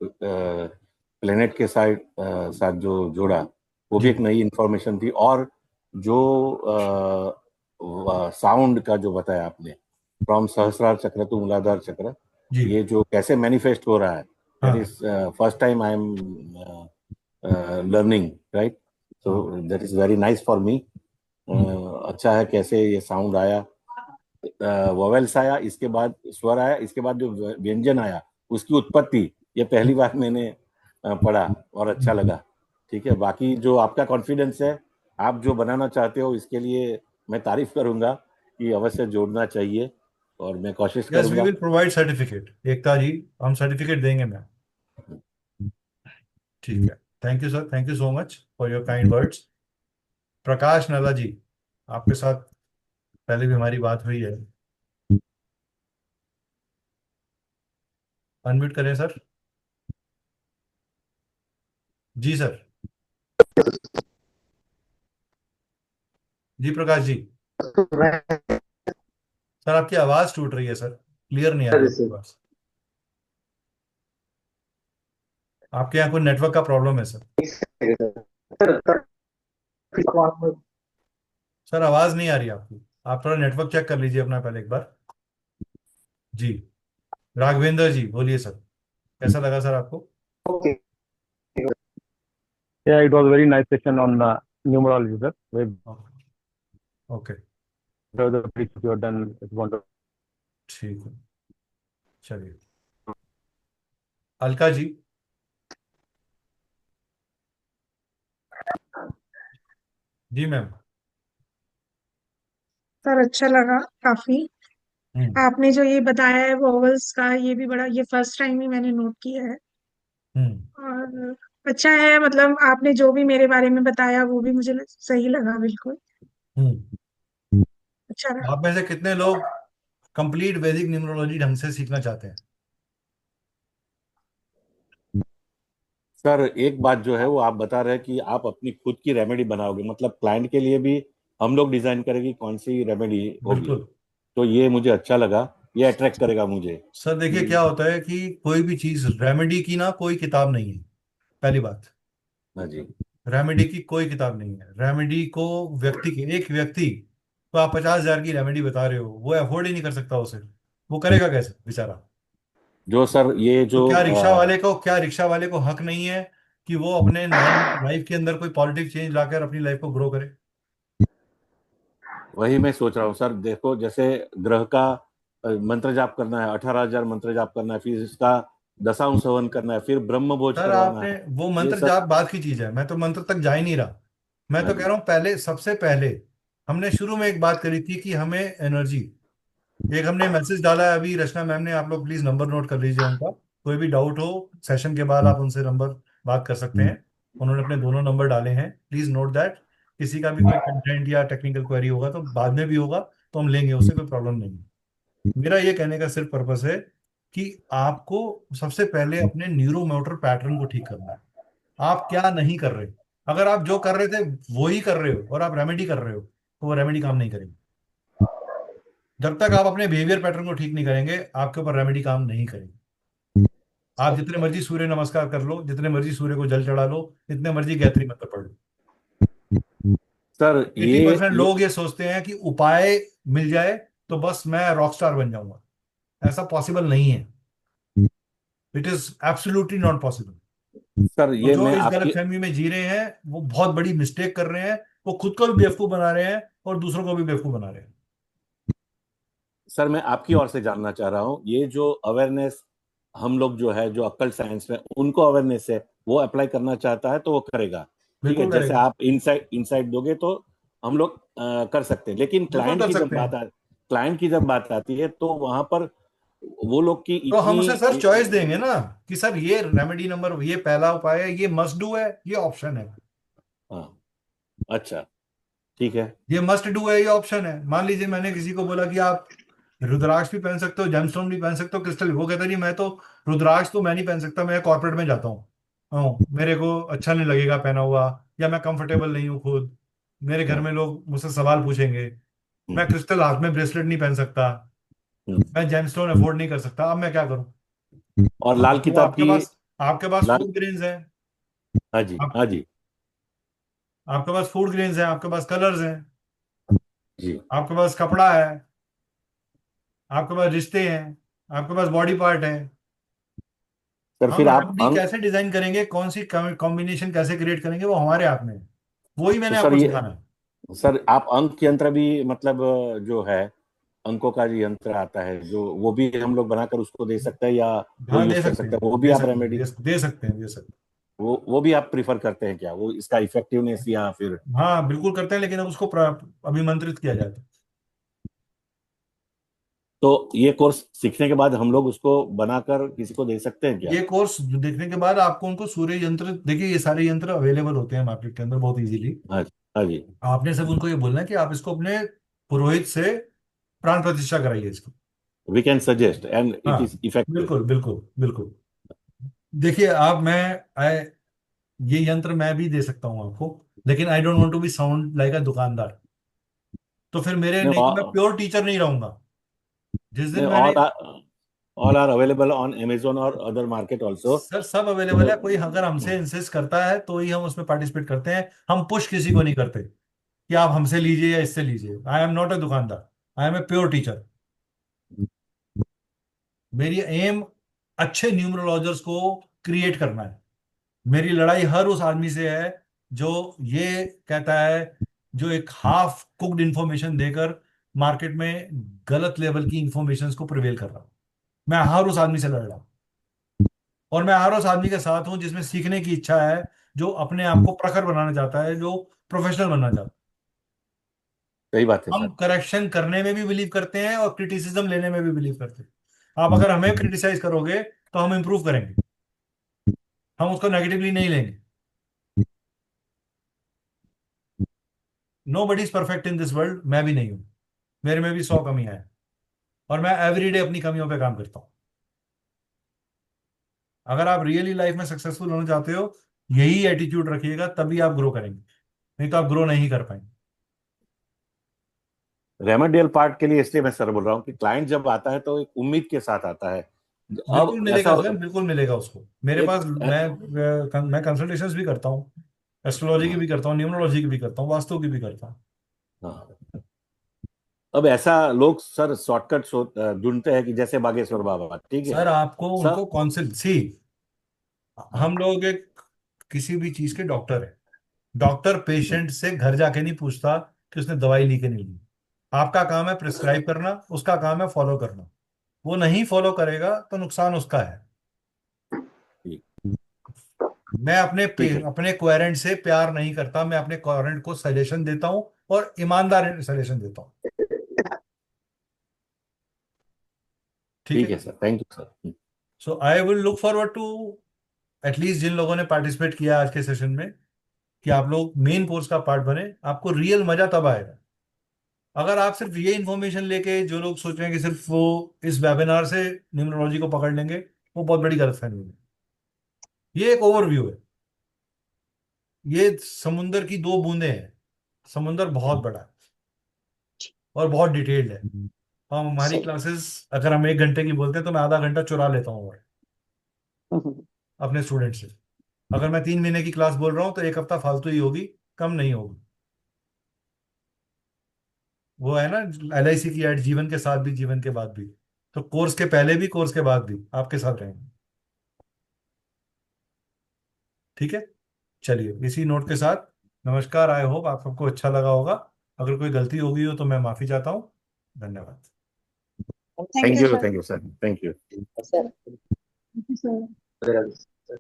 प्लेनेट के साथ जो जोड़ा, वो भी एक नई इंफॉर्मेशन थी। और जो साउंड का जो बताया आपने, फ्रॉम सहस्रार चक्र टू मूलाधार चक्र, ये जो कैसे मैनिफेस्ट हो रहा है, that is first time I am learning, right. So that is very nice for me. अच्छा है कैसे ये साउंड आया, वोवेल्स आया, इसके बाद स्वर आया, इसके बाद जो व्यंजन आया उसकी उत्पत्ति, ये पहली बार मैंने पढ़ा और अच्छा लगा। ठीक है, बाकी जो आपका कॉन्फिडेंस है, आप जो बनाना चाहते हो, इसके लिए मैं तारीफ करूंगा कि अवश्य जोड़ना चाहिए, और मैं कोशिश करूंगा। We will provide certificate, Ekta ji, हम सर्टिफिकेट देंगे मैम। ठीक है, thank you sir, thank you so much for your kind words. Prakash Nalla ji, आपके साथ पहले भी हमारी बात हुई है, अनम्यूट करें सर। जी सर, जी प्रकाश जी, सर आपकी आवाज टूट रही है सर, क्लियर नहीं आ रही है आवाज। आपके यहाँ कोई नेटवर्क का प्रॉब्लम है सर। सर आवाज नहीं आ रही आपकी, आप थोड़ा नेटवर्क चेक कर लीजिए अपना पहले एक बार। जी, राघवेंद्र जी बोलिए सर, कैसा लगा सर आपको। Yeah, it was a very nice session on numerology, sir. Okay. The preach you have done is wonderful. ठीक है, चलिए, अलका जी। जी मैम। सर अच्छा लगा काफी। हम्म। आपने जो ये बताया है वोवल्स का, ये भी बड़ा, ये फर्स्ट टाइम ही मैंने नोट किया है। हम्म। और अच्छा है, मतलब आपने जो भी मेरे बारे में बताया वो भी मुझे सही लगा बिल्कुल। हम्म। अच्छा रहा। आप में से कितने लोग कंप्लीट वैदिक न्यूमरोलॉजी ढंग से सीखना चाहते हैं? सर एक बात जो है वो आप बता रहे हैं कि आप अपनी खुद की रेमेडी बनाओगे, मतलब क्लाइंट के लिए भी हम लोग डिजाइन करेंगे कौन सी रेमेडी होगी। बिल्कुल। तो ये मुझे अच्छा लगा, ये अट्रैक्ट करेगा मुझे। सर देखिए, क्या होता है कि कोई भी चीज, रेमेडी की ना कोई किताब नहीं है, पहली बात। हाँ जी। रेमेडी की कोई किताब नहीं है। रेमेडी को व्यक्ति के, एक व्यक्ति को आप 50,000 की रेमेडी बता रहे हो, वो अफोर्ड ही नहीं कर सकता उसे। वो करेगा कैसे बेचारा? जो सर ये तो जो क्या रिक्शा वाले को हक नहीं है कि वो अपने लाइफ के अंदर कोई पॉजिटिव चेंज लाकर अपनी लाइफ को ग्रो करे? वही मैं सोच रहा हूँ सर। देखो जैसे ग्रह का मंत्र जाप करना है, 18,000 मंत्र जाप करना है, फिर इसका दशांश हवन करना है, फिर ब्रह्म भोज सर करवाना आपने, है। वो ये मंत्र सब। जाप बात की चीज है, मैं तो मंत्र तक जा ही नहीं रहा। मैं हाँ तो कह जी। रहा हूँ, पहले, सबसे पहले हमने शुरू में एक बात करी थी कि हमें एनर्जी, एक हमने मैसेज डाला है अभी रचना मैम ने, आप लोग प्लीज नंबर नोट कर लीजिए उनका। कोई भी डाउट हो सेशन के बाद आप उनसे नंबर बात कर सकते हैं। उन्होंने अपने दोनों नंबर डाले हैं, प्लीज नोट दैट। किसी का भी कोई कंटेंट या टेक्निकल क्वेरी होगा तो बाद में भी होगा तो हम लेंगे, उससे कोई प्रॉब्लम नहीं है। मेरा ये कहने का सिर्फ पर्पस है कि आपको सबसे पहले अपने न्यूरो मोटर पैटर्न को ठीक करना है। आप क्या नहीं कर रहे? अगर आप जो कर रहे थे वो ही कर रहे हो और आप रेमेडी कर रहे हो, तो वो रेमेडी काम नहीं करेगी। जब तक आप अपने बिहेवियर पैटर्न को ठीक नहीं करेंगे, आपके ऊपर रेमेडी काम नहीं करेगी। आप जितने मर्जी सूर्य नमस्कार कर लो, जितने मर्जी सूर्य को जल चढ़ा लो, जितने मर्जी गायत्री मंत्र पढ़ लो, सर 80% ये लोग ये सोचते हैं कि उपाय मिल जाए तो बस मैं रॉक स्टार बन जाऊंगा। ऐसा पॉसिबल नहीं है। It is absolutely not possible. Sir और ये जो मैं इस आपकी गलतफहमी में जी रहे हैं वो बहुत बड़ी मिस्टेक कर रहे हैं। वो खुद को भी बेवकूफ बना रहे हैं और दूसरों को भी बेवकूफ बना रहे हैं। सर मैं आपकी ओर से जानना चाह रहा हूँ, ये जो अवेयरनेस हम लोग जो है, जो अक्कल साइंस में उनको अवेयरनेस है, वो अप्लाई करना चाहता है तो वो करेगा। ठीक है, बिल्कुल जैसे करेगा। आप इनसाइट इनसाइट दोगे तो हम लोग कर सकते हैं। लेकिन बिल्कुल कर सकते हैं। क्लाइंट की जब बात आती है तो वहां पर वो लोग की तो हम उसे सर इतनी। चॉइस देंगे ना कि सर ये रेमेडी नंबर, ये पहला उपाय है, ये मस्ट डू है, ये ऑप्शन है। हाँ, अच्छा, ठीक है। ये मस्ट डू है, ये ऑप्शन है। मान लीजिए मैंने किसी को बोला कि आप रुद्राक्ष भी पहन सकते हो, जेमस्टोन भी पहन सकते हो, क्रिस्टल भी। वो कहता नहीं, मैं तो रुद्राक्ष तो मैं नहीं पहन सकता, मैं कॉर्पोरेट में जाता हूँ, मेरे को अच्छा नहीं लगेगा पहना हुआ, या मैं कंफर्टेबल नहीं हूँ खुद, मेरे घर हाँ, में लोग मुझसे सवाल पूछेंगे। मैं हम्म, क्रिस्टल हाथ में ब्रेसलेट नहीं पहन सकता, हम्म। मैं जेमस्टोन अफोर्ड नहीं कर सकता। अब मैं क्या करूँ? और लाल वो किताब की। आपके पास लाल। फूड ग्रेन्स है। हाँ जी, आप, हाँ जी, आपके पास फूड ग्रेन्स है, आपके पास कलर्स हैं, जी। आपके पास कपड़ा है, आपके पास रिश्ते हैं, आपके पास बॉडी पार्ट है। सर हम फिर आप रेमेडी कैसे डिजाइन करेंगे, कौन सी कॉम्बिनेशन कैसे क्रिएट करेंगे, वो हमारे हाथ में है। वही तो मैंने सर आपको ये सिखाना है। सर आप अंक यंत्र भी, मतलब जो है अंकों का जो यंत्र आता है, जो वो भी हम लोग बनाकर उसको दे सकते हैं, या वो हाँ यूज दे कर सकते सकते हैं, हैं, वो भी दे आप सकते हैं, रेमेडी, दे सकते हैं, दे सकते हैं। वो भी आप प्रिफर करते हैं क्या, वो इसका इफेक्टिवनेस या फिर? हाँ बिल्कुल करते हैं, लेकिन अब उसको अभिमंत्रित किया जाता है। तो ये कोर्स सीखने के बाद हम लोग उसको बनाकर किसी को दे सकते हैं क्या? ये कोर्स देखने के बाद आपको उनको सूर्य यंत्र, देखिए ये सारे यंत्र अवेलेबल होते हैं मार्केट के अंदर बहुत इजीली। हाँ जी, हाँ जी। आपने सिर्फ उनको ये बोलना है कि आप इसको अपने पुरोहित से प्राण प्रतिष्ठा कराइए इसकी। We can suggest and it हाँ इज इफेक्टिव। बिल्कुल बिल्कुल बिल्कुल। देखिए ये यंत्र मैं भी दे सकता हूँ आपको, लेकिन I don't want to be sound like a दुकानदार। तो फिर मेरे नहीं, तो मैं प्योर टीचर नहीं रहूंगा। जिस दिन मैंने, all are available on Amazon और अदर मार्केट ऑल्सो। सर सब अवेलेबल है, कोई अगर हमसे इंसिस्ट करता है तो ही हम उसमें पार्टिसिपेट करते हैं। हम पुश किसी को नहीं करते कि आप हमसे लीजिए या इससे लीजिए। आई एम नॉट अ दुकानदार, I am a pure teacher. मेरी एम अच्छे न्यूमरोलॉजर्स को क्रिएट करना है। मेरी लड़ाई हर उस आदमी से है जो ये कहता है, जो एक हाफ कुक्ड इंफॉर्मेशन देकर मार्केट में गलत लेवल की इंफॉर्मेशन को प्रिवेल कर रहा है। मैं हर उस आदमी से लड़ रहा हूँ, और मैं हर उस आदमी के साथ हूं जिसमें सीखने की इच्छा है, जो अपने आप को प्रखर बनाना चाहता है, जो प्रोफेशनल बनना चाहता सही बात है है। हम सर। करेक्शन करने में भी बिलीव करते हैं और क्रिटिसिज्म लेने में भी बिलीव करते हैं। आप अगर हमें क्रिटिसाइज करोगे तो हम इंप्रूव करेंगे, हम उसको नेगेटिवली नहीं लेंगे। Nobody is perfect in this world, मैं भी नहीं हूं, मेरे में भी 100 कमियां हैं, और मैं एवरीडे अपनी कमियों पे काम करता हूं। अगर आप रियली लाइफ में सक्सेसफुल होना चाहते हो, यही एटीट्यूड रखिएगा, तभी आप ग्रो करेंगे, नहीं तो आप ग्रो नहीं कर पाएंगे। रेमेडियल पार्ट के लिए इसलिए मैं सर बोल रहा हूँ कि क्लाइंट जब आता है तो एक उम्मीद के साथ आता है। बिल्कुल अब मिलेगा ऐसा सर, बिल्कुल मिलेगा उसको। मेरे एक पास मैं कंसल्टेशंस भी करता हूँ, एस्ट्रोलॉजी की भी करता हूँ, न्यूमरोलॉजी की भी करता हूँ, वास्तु की भी करता हूँ। हाँ। अब ऐसा लोग सर शॉर्टकट ढूंढते हैं कि जैसे बागेश्वर बाबा, ठीक है सर आपको सर। उनको कौन सी हम लोग एक किसी भी चीज के डॉक्टर है, डॉक्टर पेशेंट से घर जाके नहीं पूछता कि उसने दवाई ली कि नहीं ली। आपका काम है प्रिस्क्राइब करना, उसका काम है फॉलो करना। वो नहीं फॉलो करेगा तो नुकसान उसका है। ठीक मैं ठीक है। अपने क्वेरेंट से प्यार नहीं करता, मैं अपने क्वेरेंट को सजेशन देता हूं, और ईमानदार सजेशन देता हूं। ठीक ठीक है। है sir, thank you sir. So I will look forward to at least जिन लोगों ने पार्टिसिपेट किया आज के सेशन में, कि आप लोग मेन कोर्स का पार्ट बने। आपको रियल मजा तब आएगा अगर आप सिर्फ ये इन्फॉर्मेशन लेके, जो लोग सोच रहे हैं कि सिर्फ वो इस वेबिनार से न्यूमरोलॉजी को पकड़ लेंगे, वो बहुत बड़ी गलतफहमी है। ये एक ओवरव्यू है, ये समुंदर की 2 बूंदें हैं। समुंदर बहुत बड़ा है और बहुत डिटेल्ड है। हम हमारी सही। क्लासेस अगर हम 1 घंटे की बोलते हैं तो मैं आधा घंटा चुरा लेता हूँ और अपने स्टूडेंट से। अगर मैं 3 महीने की क्लास बोल रहा हूँ तो 1 हफ्ता फालतू ही होगी, कम नहीं होगी। वो है ना LIC की ऐड, जीवन के साथ भी जीवन के बाद भी। तो कोर्स के पहले भी, कोर्स के बाद भी आपके साथ रहेंगे। ठीक है, चलिए इसी नोट के साथ नमस्कार। आई होप आप सबको अच्छा लगा होगा। अगर कोई गलती हो गई हो तो मैं माफी चाहता हूँ। धन्यवाद। Thank you sir. Thank you sir, thank you. Sir Thank you, sir.